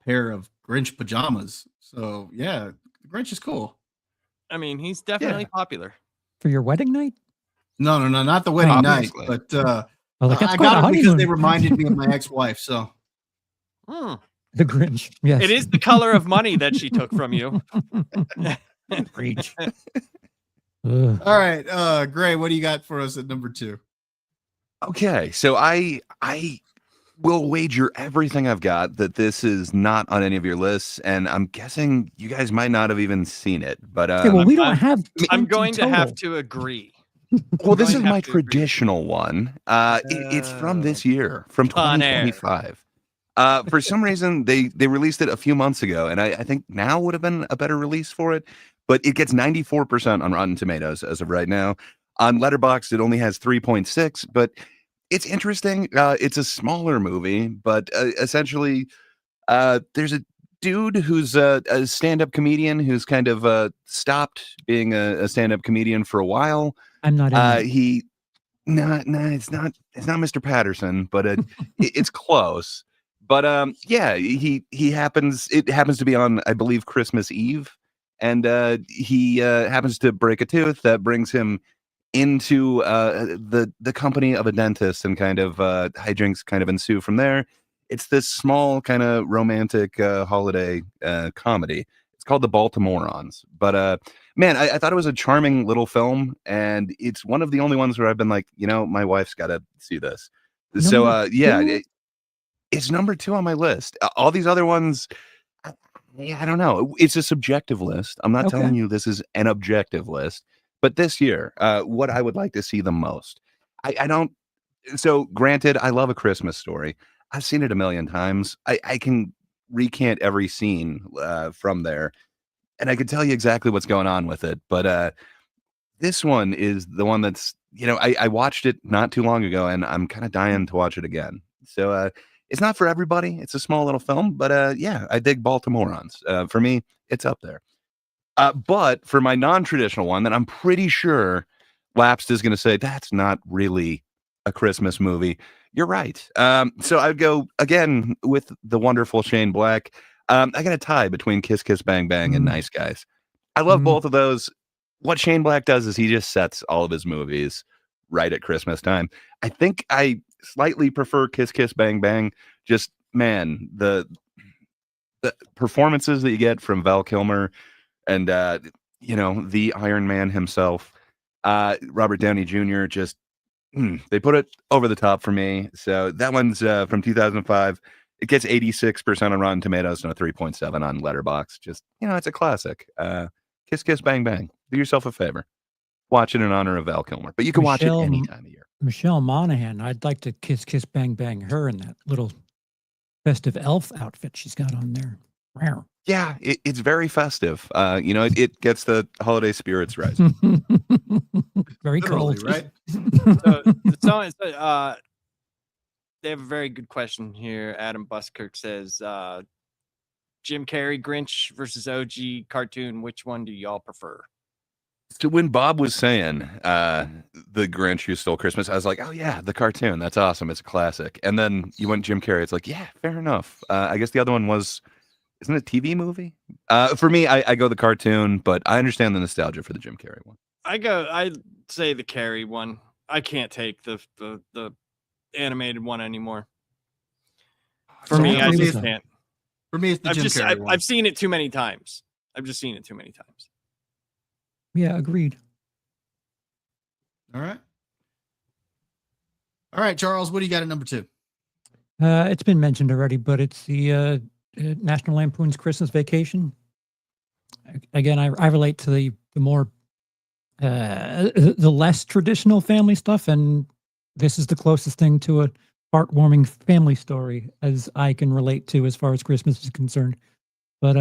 pair of Grinch pajamas. So yeah, the Grinch is cool.
I mean, he's definitely popular.
For your wedding night?
No, not the wedding
Obviously.
night, but
That's
I
quite a
got it because they
honeymoon.
reminded me of my ex-wife. So
The Grinch. Yes.
It is the color of money that she took from you.
Preach.
all right, Gray, what do you got for us at number 2?
Okay, so I will wager everything I've got that this is not on any of your lists, and I'm guessing you guys might not have even seen it. But
Okay, well, we don't have.
I'm
20
going to have
total.
to agree.
well, this
going
is
to have
my
to agree.
traditional one. It's from this year, from
Con Air.
2025. For some reason, they released it a few months ago, and I think now would have been a better release for it. But it gets 94% on Rotten Tomatoes as of right now. On Letterboxd, it only has 3.6, but it's interesting. It's a smaller movie, but essentially, there's a dude who's a stand-up comedian who's kind of stopped being a stand-up comedian for a while.
I'm not in that.
It's not Mr. Patterson, but it's close. But it happens to be on, I believe, Christmas Eve, and he happens to break a tooth that brings him into the company of a dentist, and kind of hijinks kind of ensue from there. It's this small kind of romantic holiday comedy. It's called The Baltimoreans. But man, I thought it was a charming little film, and it's one of the only ones where I've been like, my wife's got to see this. So it's number 2 on my list. All these other ones, I don't know. It's a subjective list. I'm not telling you this is an objective list. But this year, what I would like to see the most, I don't. So granted, I love A Christmas Story. I've seen it a million times. I can recant every scene from there, and I can tell you exactly what's going on with it. But this one is the one that's, I watched it not too long ago, and I'm kind of dying to watch it again. So it's not for everybody. It's a small little film, but I dig Baltimoreans. For me, it's up there. But for my non-traditional one that I'm pretty sure Lapsed is going to say, that's not really a Christmas movie. You're right. So I'd go again with the wonderful Shane Black. I got a tie between Kiss Kiss Bang Bang and Nice Guys. I love both of those. What Shane Black does is he just sets all of his movies right at Christmas time. I think I slightly prefer Kiss Kiss Bang Bang. Just, man, the performances that you get from Val Kilmer and the Iron Man himself, Robert Downey Jr. just they put it over the top for me. So that one's from 2005. It gets 86% on Rotten Tomatoes and a 3.7 on Letterboxd. Just, it's a classic. Kiss Kiss Bang Bang. Do yourself a favor. Watch it in honor of Val Kilmer. But you can watch it any time of year.
Michelle Monaghan. I'd like to Kiss Kiss Bang Bang her in that little festive elf outfit she's got on there. Wow.
Yeah, it's very festive. It gets the holiday spirits rising.
Very
Literally,
cold.
right?
So they have a very good question here. Adam Buskirk says, Jim Carrey Grinch versus OG cartoon. Which one do y'all prefer?
So when Bob was saying the Grinch Who Stole Christmas, I was like, oh yeah, the cartoon. That's awesome. It's a classic. And then you went Jim Carrey. It's like, yeah, fair enough. I guess the other one was, isn't it a TV movie? For me, I go the cartoon, but I understand the nostalgia for the Jim Carrey one.
I say the Carrey one. I can't take the animated one anymore. For
So
me, I
agree
just
with that.
can't.
For me, it's the Jim Carrey one.
I've seen it too many times. I've just seen it too many times.
Yeah, agreed.
All right. All right, Charles, what do you got at number 2?
It's been mentioned already, but it's the National Lampoon's Christmas Vacation. Again, I relate to the more the less traditional family stuff, and this is the closest thing to a heartwarming family story as I can relate to as far as Christmas is concerned. But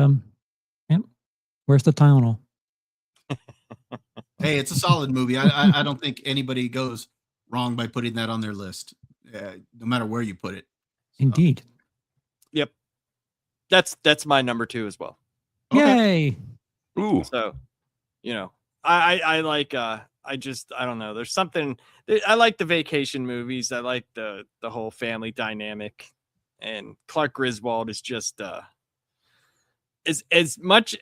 yeah, where's the Tylenol?
Hey, it's a solid movie. I don't think anybody goes wrong by putting that on their list, no matter where you put it. So,
Indeed.
Yep. That's my number 2 as well.
okay.
Yay!
Ooh,
So, I like I don't know. There's something I like the vacation movies. I like the whole family dynamic, and Clark Griswold is just as much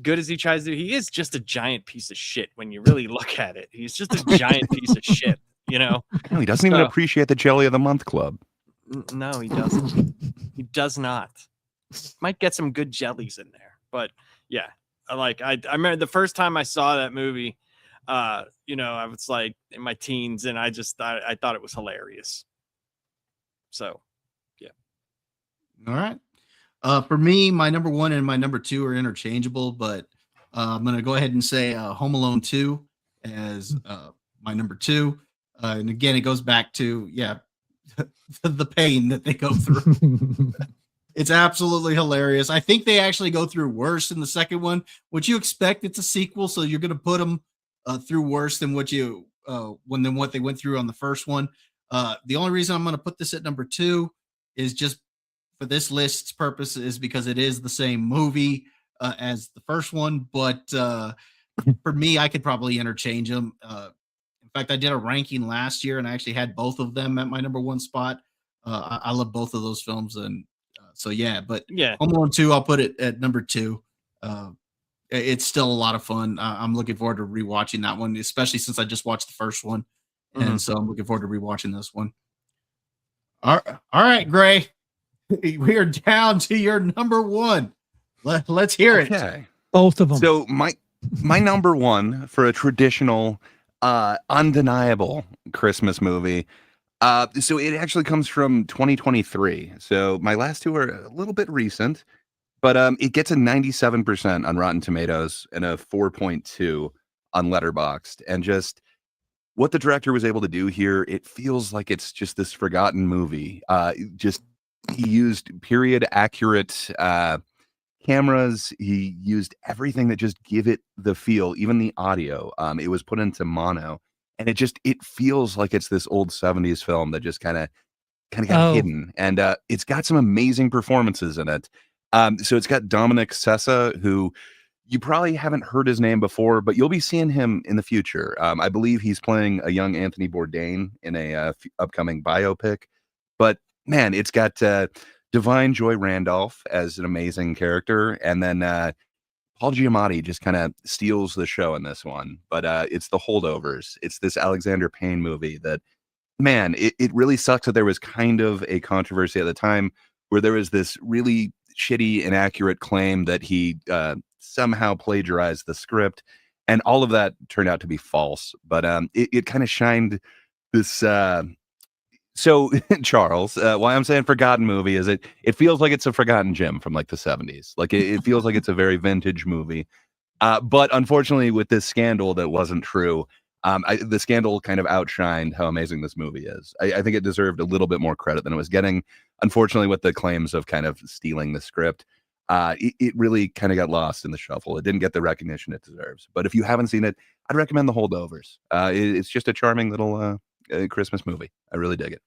good as he tries to do, he is just a giant piece of shit when you really look at it. He's just a giant piece of shit,
no, he doesn't even
So-
appreciate the Jelly of the Month Club.
No, he doesn't. He does not. Might get some good jellies in there, but yeah, I remember the first time I saw that movie. I was like in my teens, and I thought it was hilarious. So, yeah.
All right. For me, my number 1 and my number 2 are interchangeable, but I'm going to go ahead and say Home Alone 2 as my number 2. And again, it goes back to, the pain that they go through. It's absolutely hilarious. I think they actually go through worse in the second one. What you expect, it's a sequel, so you're going to put them through worse than what they went through on the first one. The only reason I'm going to put this at number 2 is just for this list's purpose is because it is the same movie as the first one. But for me, I could probably interchange them. In fact, I did a ranking last year, and I actually had both of them at my number 1 spot. I love both of those films, and so yeah. But
Yeah.
Home Alone 2, I'll put it at number 2. It's still a lot of fun. I'm looking forward to rewatching that one, especially since I just watched the first one, and so I'm looking forward to rewatching this one. All right, Gray, we are down to your number 1. Let's hear it.
Okay.
Both of them.
So my number 1 for a traditional, undeniable Christmas movie. So it actually comes from 2023. So my last 2 are a little bit recent, but it gets a 97% on Rotten Tomatoes and a 4.2 on Letterboxd. And just what the director was able to do here, it feels like it's just this forgotten movie. He used period accurate cameras. He used everything that just give it the feel, even the audio. It was put into mono, and it feels like it's this old 70s film that just kind of got hidden. And it's got some amazing performances in it. So it's got Dominic Sessa, who you probably haven't heard his name before, but you'll be seeing him in the future. I believe he's playing a young Anthony Bourdain in a upcoming biopic. But man, it's got Divine Joy Randolph as an amazing character, and then Paul Giamatti just kind of steals the show in this one. But it's The Holdovers. It's this Alexander Payne movie that, man, it really sucks that there was kind of a controversy at the time where there was this really shitty, inaccurate claim that he somehow plagiarized the script, and all of that turned out to be false. But it kind of shined this. So Charles, why I'm saying forgotten movie is it feels like it's a forgotten gem from like the 70s. Like it feels like it's a very vintage movie. But unfortunately, with this scandal that wasn't true, the scandal kind of outshined how amazing this movie is. I think it deserved a little bit more credit than it was getting. Unfortunately, with the claims of kind of stealing the script, it really kind of got lost in the shuffle. It didn't get the recognition it deserves. But if you haven't seen it, I'd recommend The Holdovers. It's just a charming little Christmas movie. I really dig it.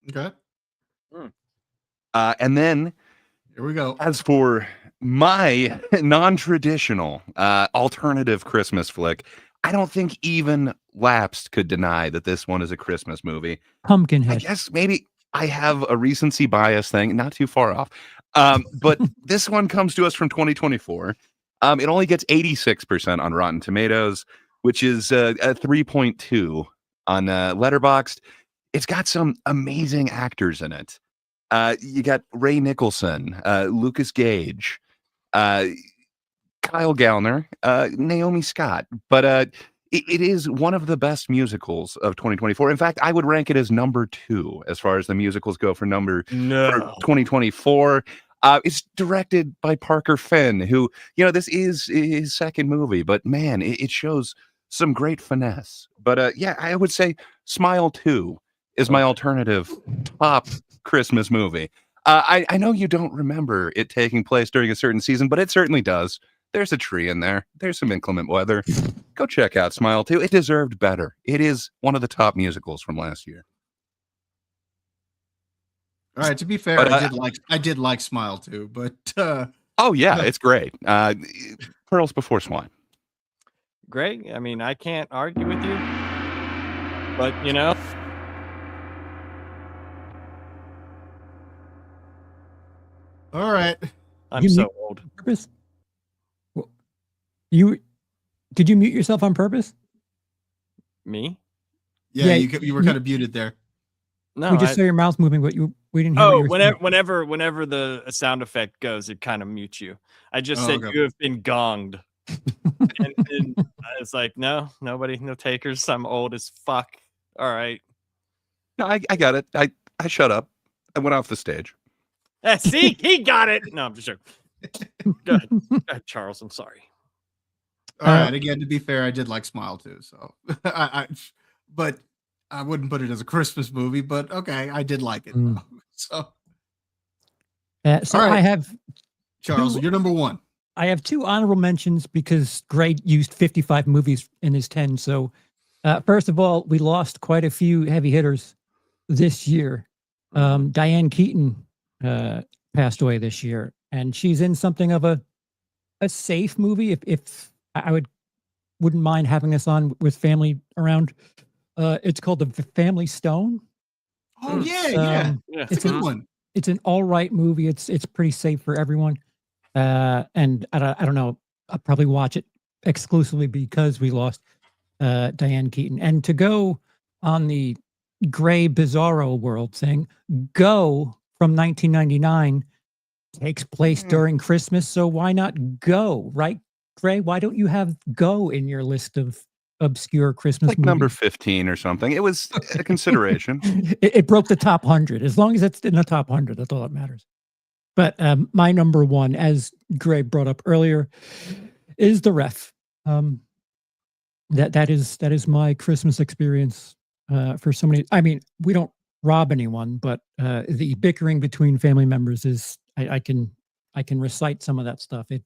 Okay.
And then,
Here we go.
as for my non-traditional alternative Christmas flick, I don't think even Lapsed could deny that this one is a Christmas movie. I
Pumpkinhead.
guess maybe I have a recency bias thing, not too far off. But this one comes to us from 2024. It only gets 86% on Rotten Tomatoes, which is a 3.2 on Letterboxd. It's got some amazing actors in it. You got Ray Nicholson, Lucas Gage, Kyle Gallner, Naomi Scott. But it is one of the best musicals of 2024. In fact, I would rank it as number 2 as far as the musicals go for 2024. It's directed by Parker Finn, who, this is his second movie, but man, it shows some great finesse. But yeah, I would say Smile 2 is my alternative top Christmas movie. I know you don't remember it taking place during a certain season, but it certainly does. There's a tree in there. There's some inclement weather. Go check out Smile 2. It deserved better. It is one of the top musicals from last year.
All right. To be fair,
But,
I did like Smile too, but
oh yeah, it's great. Pearls Before Swine.
Greg, I mean, I can't argue with you, but
all right.
I'm
You
so
mute
old.
on purpose? Did you mute yourself on purpose?
Me?
Yeah,
Yeah,
you were kind of muted there.
No,
We just saw your mouth moving, but we didn't hear.
Oh,
what you were saying.
whenever the sound effect goes, it kind of mutes you. I just
Oh,
said
okay.
you have been gonged, and it's like no takers. I'm old as fuck. All right,
No, I got it. I shut up. I went off the stage.
see, he got it. No, I'm just joking. Go ahead, Charles. I'm sorry.
All right. Again, to be fair, I did like Smile too. So but I wouldn't put it as a Christmas movie, but okay, I did like it. Though. So
So
all right.
I have
Charles, you're number 1.
I have 2 honorable mentions because Gray used 55 movies in his 10. So first of all, we lost quite a few heavy hitters this year. Diane Keaton passed away this year, and she's in something of a safe movie. If I wouldn't mind having us on with family around. It's called The Family Stone.
Oh yeah.
Yeah,
It's a good one.
It's an all right movie. It's pretty safe for everyone. And I don't know. I'll probably watch it exclusively because we lost Diane Keaton. And to go on the Gray Bizarro world thing, Go from 1999 takes place during Christmas. So why not Go, right, Gray? Why don't you have Go in your list of obscure Christmas
Like
movies?
number 15 or something. It was a consideration.
It broke the top 100. As long as it's in the top 100, that's all that matters. But my number 1, as Gray brought up earlier, is The Ref. That is my Christmas experience for so many. I mean, we don't rob anyone, but the bickering between family members is I can recite some of that stuff. It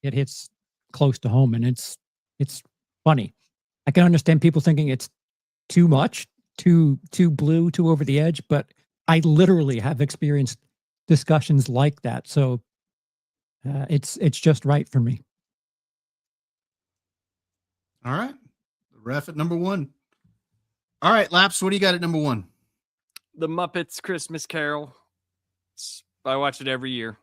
hits close to home, and it's funny. I can understand people thinking it's too much, too blue, too over the edge, but I literally have experienced discussions like that. So it's just right for me.
All right. The Ref at number 1. All right, Laps, what do you got at number 1?
The Muppets Christmas Carol. I watch it every year.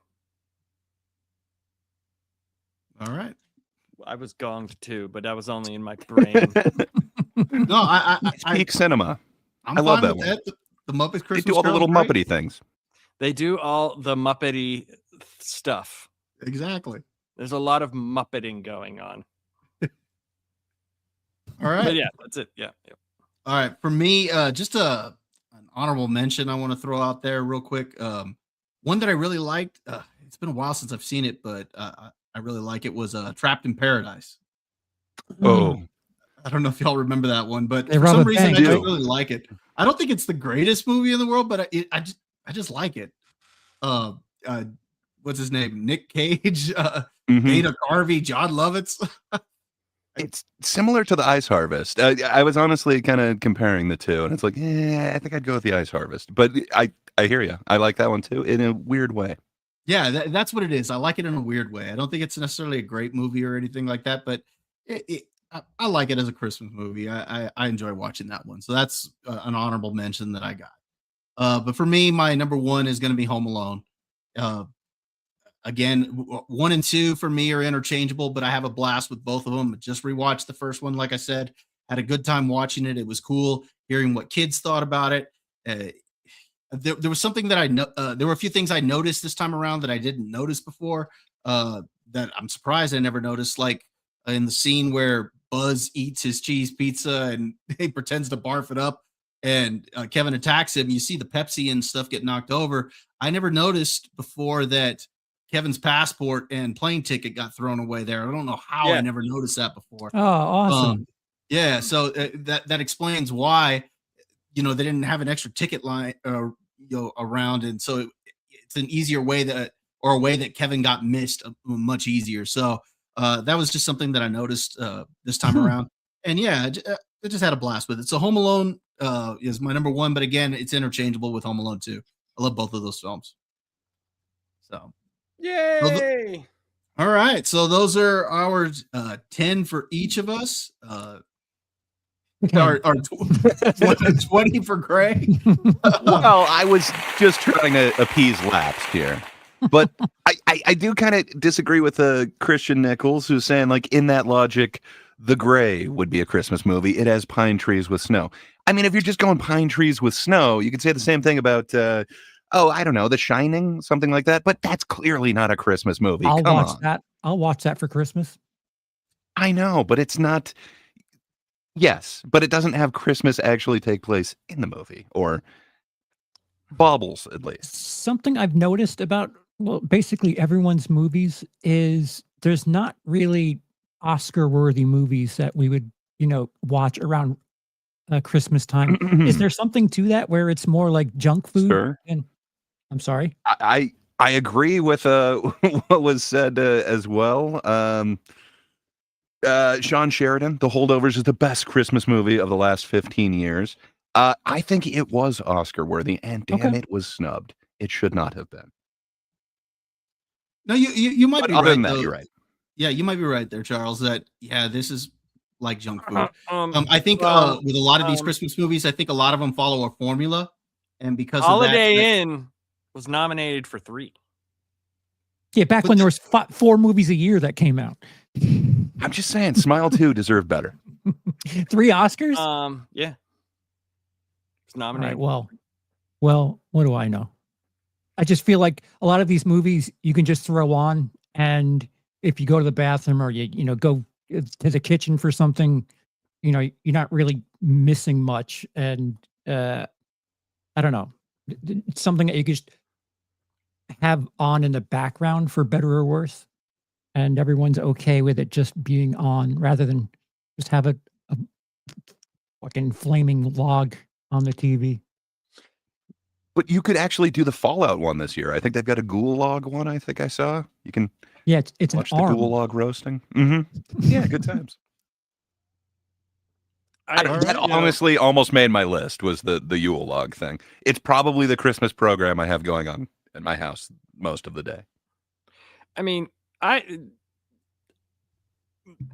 All right.
I was gonged too, but that was only in my brain.
No, I
Peak cinema.
I'm
I love
fine
that
with
one.
that. The Muppets Christmas
They do all the
Carol's
little
great.
Muppety things.
They do all the Muppety stuff.
Exactly.
There's a lot of Muppeting going on.
All right.
But yeah, that's it. Yeah.
All right. For me, just an honorable mention I want to throw out there real quick. One that I really liked. It's been a while since I've seen it, but I really like it. Was Trapped in Paradise.
Oh,
I don't know if y'all remember that one, but
They
for
rob
some
a
reason
bank,
I just
right?
really like it. I don't think it's the greatest movie in the world, but I just like it. What's his name? Nick Cage,
mhm.
Dana Carvey, John Lovitz.
It's similar to the Ice Harvest. I was honestly kind of comparing the two, and it's like, I think I'd go with the Ice Harvest. But I hear you. I like that one too, in a weird way.
Yeah, that's what it is. I like it in a weird way. I don't think it's necessarily a great movie or anything like that, but I like it as a Christmas movie. I enjoy watching that one. So that's an honorable mention that I got. But for me, my number one is going to be Home Alone. Uh, Again, one and two for me are interchangeable, but I have a blast with both of them. Just rewatched the first one, like I said, had a good time watching it. It was cool hearing what kids thought about it. There was something that I know. There were a few things I noticed this time around that I didn't notice before. That I'm surprised I never noticed, like in the scene where Buzz eats his cheese pizza and he pretends to barf it up, and Kevin attacks him. You see the Pepsi and stuff get knocked over. I never noticed before that Kevin's passport and plane ticket got thrown away there. I don't know how I never noticed that before.
Oh, awesome.
Yeah, so that explains why they didn't have an extra ticket line around, and so it's an easier way a way that Kevin got missed much easier. So that was just something that I noticed this time around, and yeah, I just had a blast with it. So Home Alone is my number one, but again, it's interchangeable with Home Alone 2. I love both of those films. So.
Yay!
All right, so those are our 10 for each of us. Our 20 for Gray.
Well, I was just trying to appease lapsed here. But I do kind of disagree with Christian Nichols, who's saying, like, in that logic, The Gray would be a Christmas movie. It has pine trees with snow. I mean, if you're just going pine trees with snow, you could say the same thing about I don't know, The Shining, something like that. But that's clearly not a Christmas movie.
I'll
Come
watch
on.
that. I'll watch that for Christmas.
I know, but it's not. Yes, but it doesn't have Christmas actually take place in the movie, or baubles at least.
Something I've noticed about, well, basically everyone's movies is there's not really Oscar-worthy movies that we would, watch around Christmas time. Is there something to that where it's more like junk food?
Sure.
And I'm sorry.
I agree with what was said as well. Sean Sheridan, The Holdovers is the best Christmas movie of the last 15 years. I think it was Oscar worthy, and damn, it was snubbed. It should not have been.
No, you might be
other
right.
Than that,
though.
you're right.
Yeah, you might be right there, Charles. That this is like junk food. I think with a lot of these Christmas movies, I think a lot of them follow a formula, and because
Holiday
of that,
Inn was nominated for 3.
Yeah, back when there was 4 movies a year that came out.
I'm just saying, Smile 2 deserved better.
3 Oscars?
Yeah. It's
All
nominated.
right, well, what do I know? I just feel like a lot of these movies you can just throw on, and if you go to the bathroom or you go to the kitchen for something, you're not really missing much. And I don't know, it's something that you could just have on in the background for better or worse, and everyone's okay with it just being on, rather than just have a fucking flaming log on the TV.
But you could actually do the Fallout one this year. I think they've got a Gulag one. I think I saw. You can
it's
watch
an
the
arm.
Gulag roasting. Yeah, good times. That honestly almost made my list. Was the Yule log thing? It's probably the Christmas program I have going on at my house most of the day.
I mean, the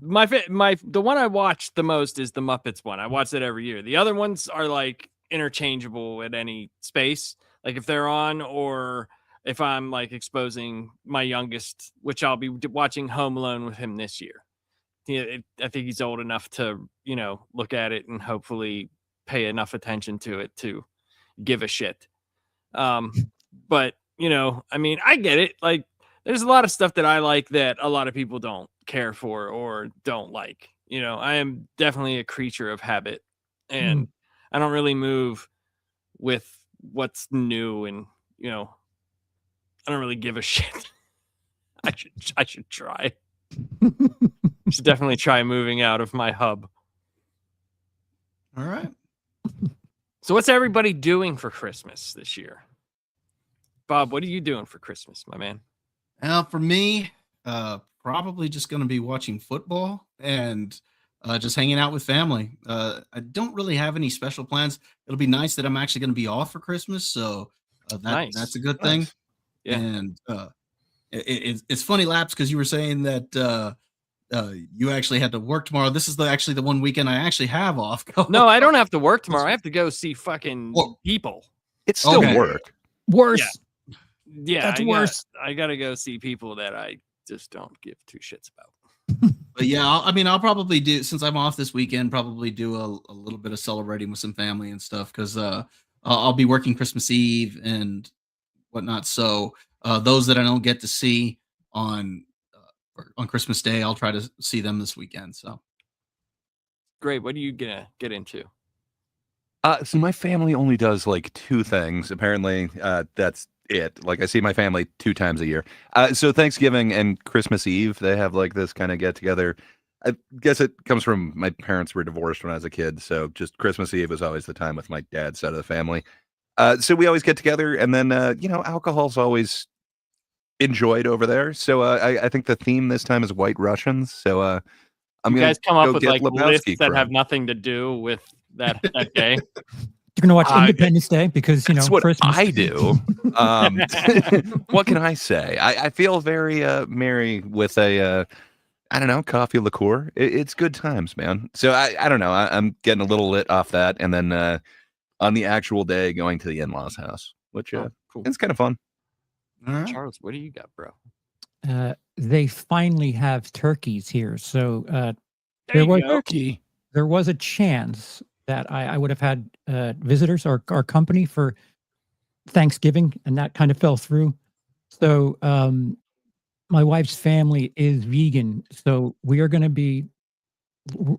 one I watch the most is the Muppets one. I watch it every year. The other ones are like interchangeable at any space. Like if they're on, or if I'm like exposing my youngest, which I'll be watching Home Alone with him this year. I think he's old enough to, look at it and hopefully pay enough attention to it to give a shit. But, I mean, I get it. Like, there's a lot of stuff that I like that a lot of people don't care for or don't like. I am definitely a creature of habit, and I don't really move with what's new, and, I don't really give a shit. I should try. Should definitely try moving out of my hub.
all right.
So what's everybody doing for Christmas this year? Bob, what are you doing for Christmas, my man?
Now, for me, probably just going to be watching football and just hanging out with family. I don't really have any special plans. It'll be nice that I'm actually going to be off for Christmas, so that's
Nice.
a good thing.
Nice.
Yeah.
And it's funny, Laps, because you were saying that you actually had to work tomorrow. This is actually the one weekend I actually have off.
No, I don't have to work tomorrow. I have to go see fucking
Well,
people.
It's still
Okay.
work.
Worse.
Yeah,
That's
I
worse.
I gotta go see people that I just don't give two shits about.
But yeah, I'll probably do, since I'm off this weekend, probably do a little bit of celebrating with some family and stuff, because I'll be working Christmas Eve and whatnot. So those that I don't get to see on on Christmas Day, I'll try to see them this weekend. So
Great. What are you gonna get into?
So my family only does like two things. Apparently, that's it. Like I see my family 2 times a year. So Thanksgiving and Christmas Eve, they have like this kind of get together. I guess it comes from my parents were divorced when I was a kid, so just Christmas Eve was always the time with my dad's side of the family. So we always get together, and then alcohol's always enjoyed over there. So I think the theme this time is White Russians. So I'm
You
gonna
guys come up
go
with
get
like
Lebowski
lists that
crud.
have nothing to do with that day.
You're gonna watch
Uh,
Independence Day because
That's what
Christmas.
I do. What can I say? I feel very merry with a I don't know, coffee liqueur. It's good times, man. So I don't know. I'm getting a little lit off that, and then on the actual day going to the in-laws' house, which
Oh, cool.
it's kind of fun.
all right.
Charles, what do you got, bro?
They finally have turkeys here, so
There
there
you
was
go.
Turkey.
there was a chance that I would have had visitors or company for Thanksgiving, and that kind of fell through. So my wife's family is vegan, so we are going to be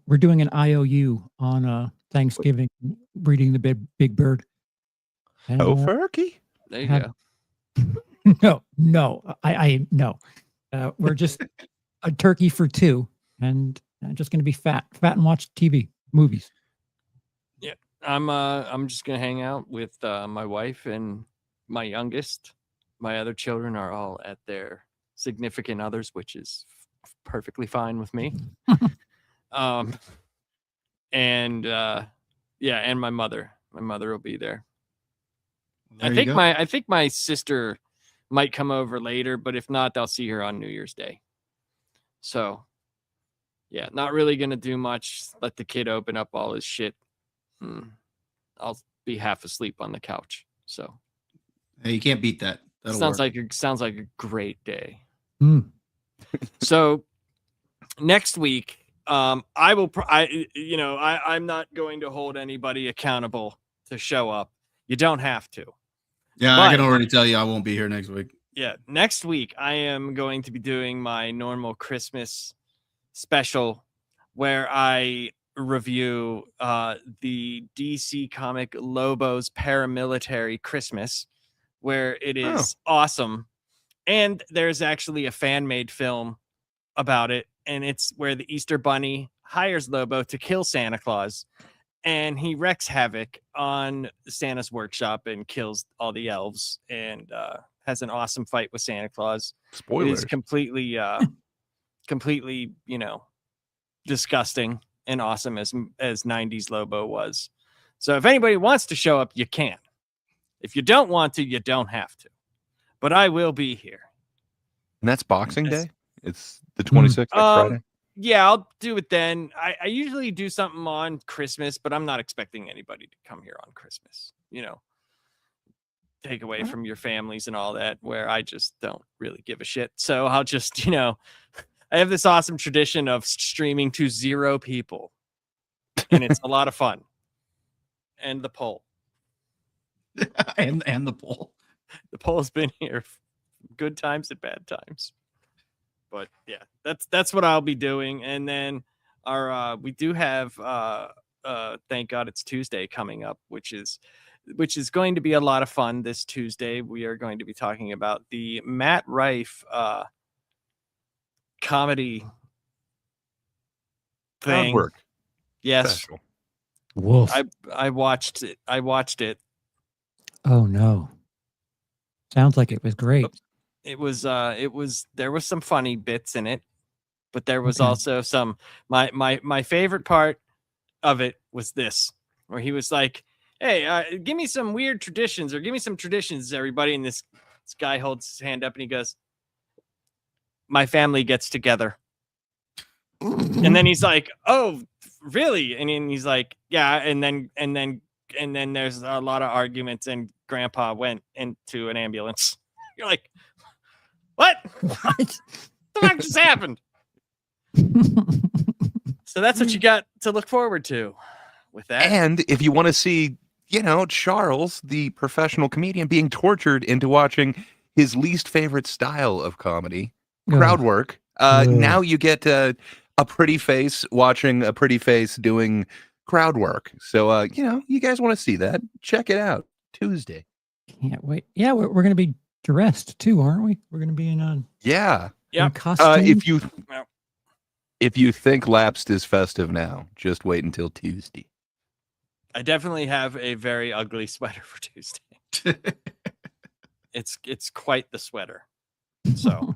we're doing an IOU on Thanksgiving, breeding the big bird. And,
Oh, turkey.
There you
Have-
go.
no, I no. We're just a turkey for 2, and just going to be fat and watch TV movies.
I'm just gonna hang out with my wife and my youngest. My other children are all at their significant others, which is perfectly fine with me. And and my mother will be there.
There you go.
I think my sister might come over later, but if not, I'll see her on New Year's Day. So yeah, not really gonna do much. Let the kid open up all his shit. I'll be half asleep on the couch. So
Hey, you can't beat that. That'll
sounds
work.
like a great day.
Mm.
So next week, I will. I'm not going to hold anybody accountable to show up. You don't have to.
Yeah,
but-
I can already tell you I won't be here next week.
Yeah, next week I am going to be doing my normal Christmas special where I review the DC comic Lobo's Paramilitary Christmas, where it is awesome. And there's actually a fan-made film about it, and it's where the Easter Bunny hires Lobo to kill Santa Claus, and he wreaks havoc on Santa's workshop and kills all the elves, and has an awesome fight with Santa Claus.
Spoilers.
It is completely disgusting and awesome as 90s Lobo was. So if anybody wants to show up, you can. If you don't want to, you don't have to. But I will be here.
And that's Boxing
Yes.
Day. It's the 26th, next Friday.
Yeah, I'll do it then. I usually do something on Christmas, but I'm not expecting anybody to come here on Christmas. Take away from your families and all that, where I just don't really give a shit. So I'll just, I have this awesome tradition of streaming to 0 people, and it's a lot of fun. And the poll.
and the poll.
The poll's been here. Good times and bad times. But yeah, that's what I'll be doing. And then we do have Thank God It's Tuesday coming up, which is going to be a lot of fun this Tuesday. We are going to be talking about the Matt Rife comedy
Hard
thing.
work.
Yes.
Special.
Wolf.
I watched it.
Oh no. Sounds like it was great.
It was there was some funny bits in it, but there was
Okay.
also some my favorite part of it was this, where he was like, "Hey, give me some weird traditions, or give me some traditions, everybody." And this guy holds his hand up and he goes, "My family gets together." And then he's like, "Oh, really?" And then he's like, "Yeah." And then there's a lot of arguments, and Grandpa went into an ambulance. You're like, "What?
What?
The fuck just happened?" So that's what you got to look forward to with that.
And if you want to see, Charles, the professional comedian, being tortured into watching his least favorite style of comedy, crowd
Ugh.
work,
Ugh.
now you get a pretty face watching a pretty face doing crowd work. So, you guys want to see that? Check it out Tuesday.
Can't wait. Yeah, we're going to be dressed too, aren't we? We're going to be in
Yeah.
Yep.
costume.
If you think Lapsed is festive now, just wait until Tuesday.
I definitely have a very ugly sweater for Tuesday. It's quite the sweater. So,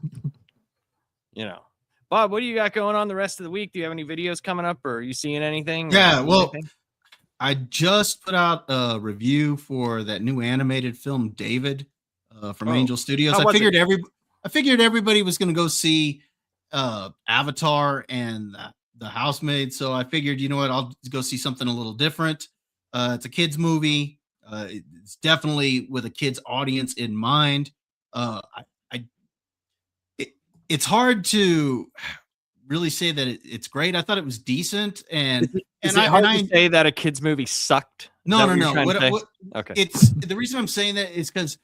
Bob, what do you got going on the rest of the week? Do you have any videos coming up, or are you seeing anything?
Yeah, well, I just put out a review for that new animated film, David, from Angel Studios. I figured everybody was going to go see Avatar and the Housemaid. So I figured, you know what, I'll go see something a little different. It's a kids movie. It's definitely with a kids audience in mind. It's hard to really say that it's great. I thought it was decent, and
is it hard to say that a kids movie sucked?
No.
Okay.
It's the reason I'm saying that is because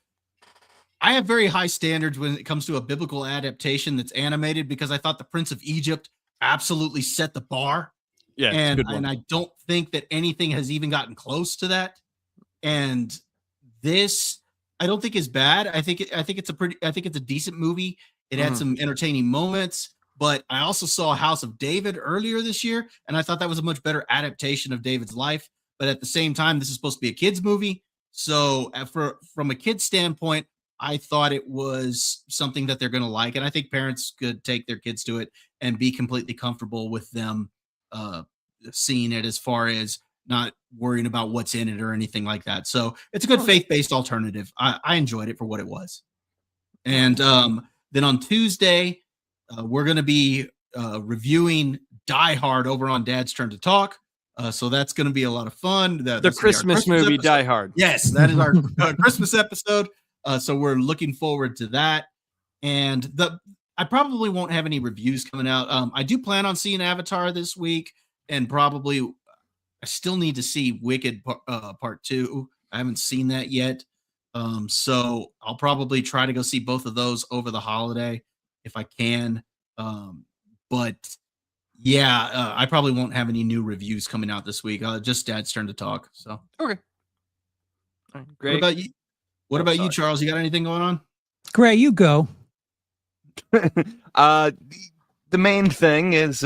I have very high standards when it comes to a biblical adaptation that's animated, because I thought The Prince of Egypt absolutely set the bar.
Yeah,
and I don't think that anything has even gotten close to that. And this, I don't think is bad. I think it's a decent movie. It had some entertaining moments, but I also saw House of David earlier this year, and I thought that was a much better adaptation of David's life. But at the same time, this is supposed to be a kids movie, so from a kid's standpoint, I thought it was something that they're going to like, and I think parents could take their kids to it and be completely comfortable with them seeing it, as far as not worrying about what's in it or anything like that. So it's a good faith-based alternative. I enjoyed it for what it was. And then on Tuesday, we're going to be reviewing Die Hard over on Dad's Turn to Talk. So that's going to be a lot of fun.
The Christmas movie
episode.
Die Hard.
Yes, that is our Christmas episode. So we're looking forward to that. And I probably won't have any reviews coming out. I do plan on seeing Avatar this week, and probably I still need to see Wicked Part 2. I haven't seen that yet. So I'll probably try to go see both of those over the holiday if I can. But yeah, I probably won't have any new reviews coming out this week. Just Dad's Turn to Talk. So
okay, all right, great.
What about you? What about you, Charles? You got anything going on?
Gray, you go.
The main thing is,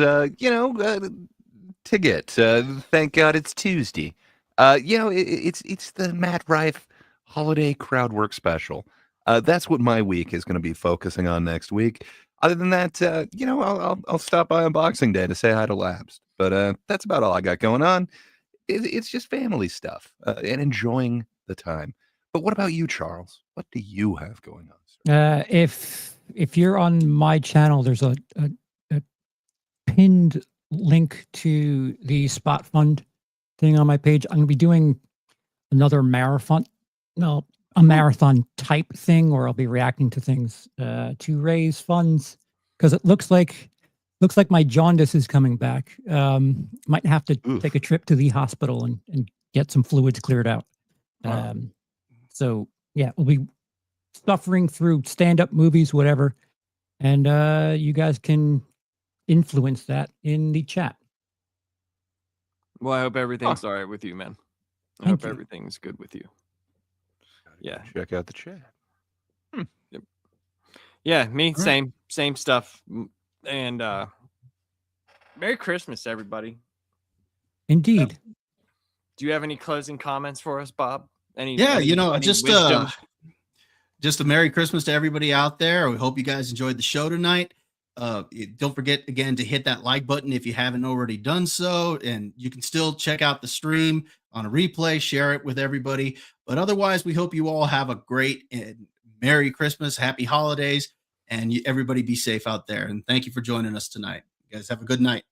Ticket. Thank God it's Tuesday. It's the Matt Rife holiday crowd work special. That's what my week is going to be focusing on next week. Other than that, I'll stop by on Boxing Day to say hi to Labs. But that's about all I got going on. It's just family stuff and enjoying the time. But what about you, Charles? What do you have going on, sir?
If you're on my channel, there's a pinned link to the Spot Fund thing on my page. I'm going to be doing another marathon type thing, where I'll be reacting to things to raise funds, because it looks like my jaundice is coming back. Might have to take a trip to the hospital and get some fluids cleared out. So yeah, we'll be suffering through stand-up movies, whatever, and you guys can influence that in the chat.
Well, I hope everything's all right with you, man. I hope everything's good with you. Yeah,
check out the chat.
Yep. Yeah, me, same stuff. And Merry Christmas, everybody.
Indeed.
Do you have any closing comments for us, Bob? Any
wisdom? just a Merry Christmas to everybody out there. We hope you guys enjoyed the show tonight. Don't forget again to hit that like button if you haven't already done so, and you can still check out the stream on a replay, share it with everybody. But otherwise, we hope you all have a great and Merry Christmas, Happy Holidays, and everybody be safe out there. And thank you for joining us tonight. You guys have a good night.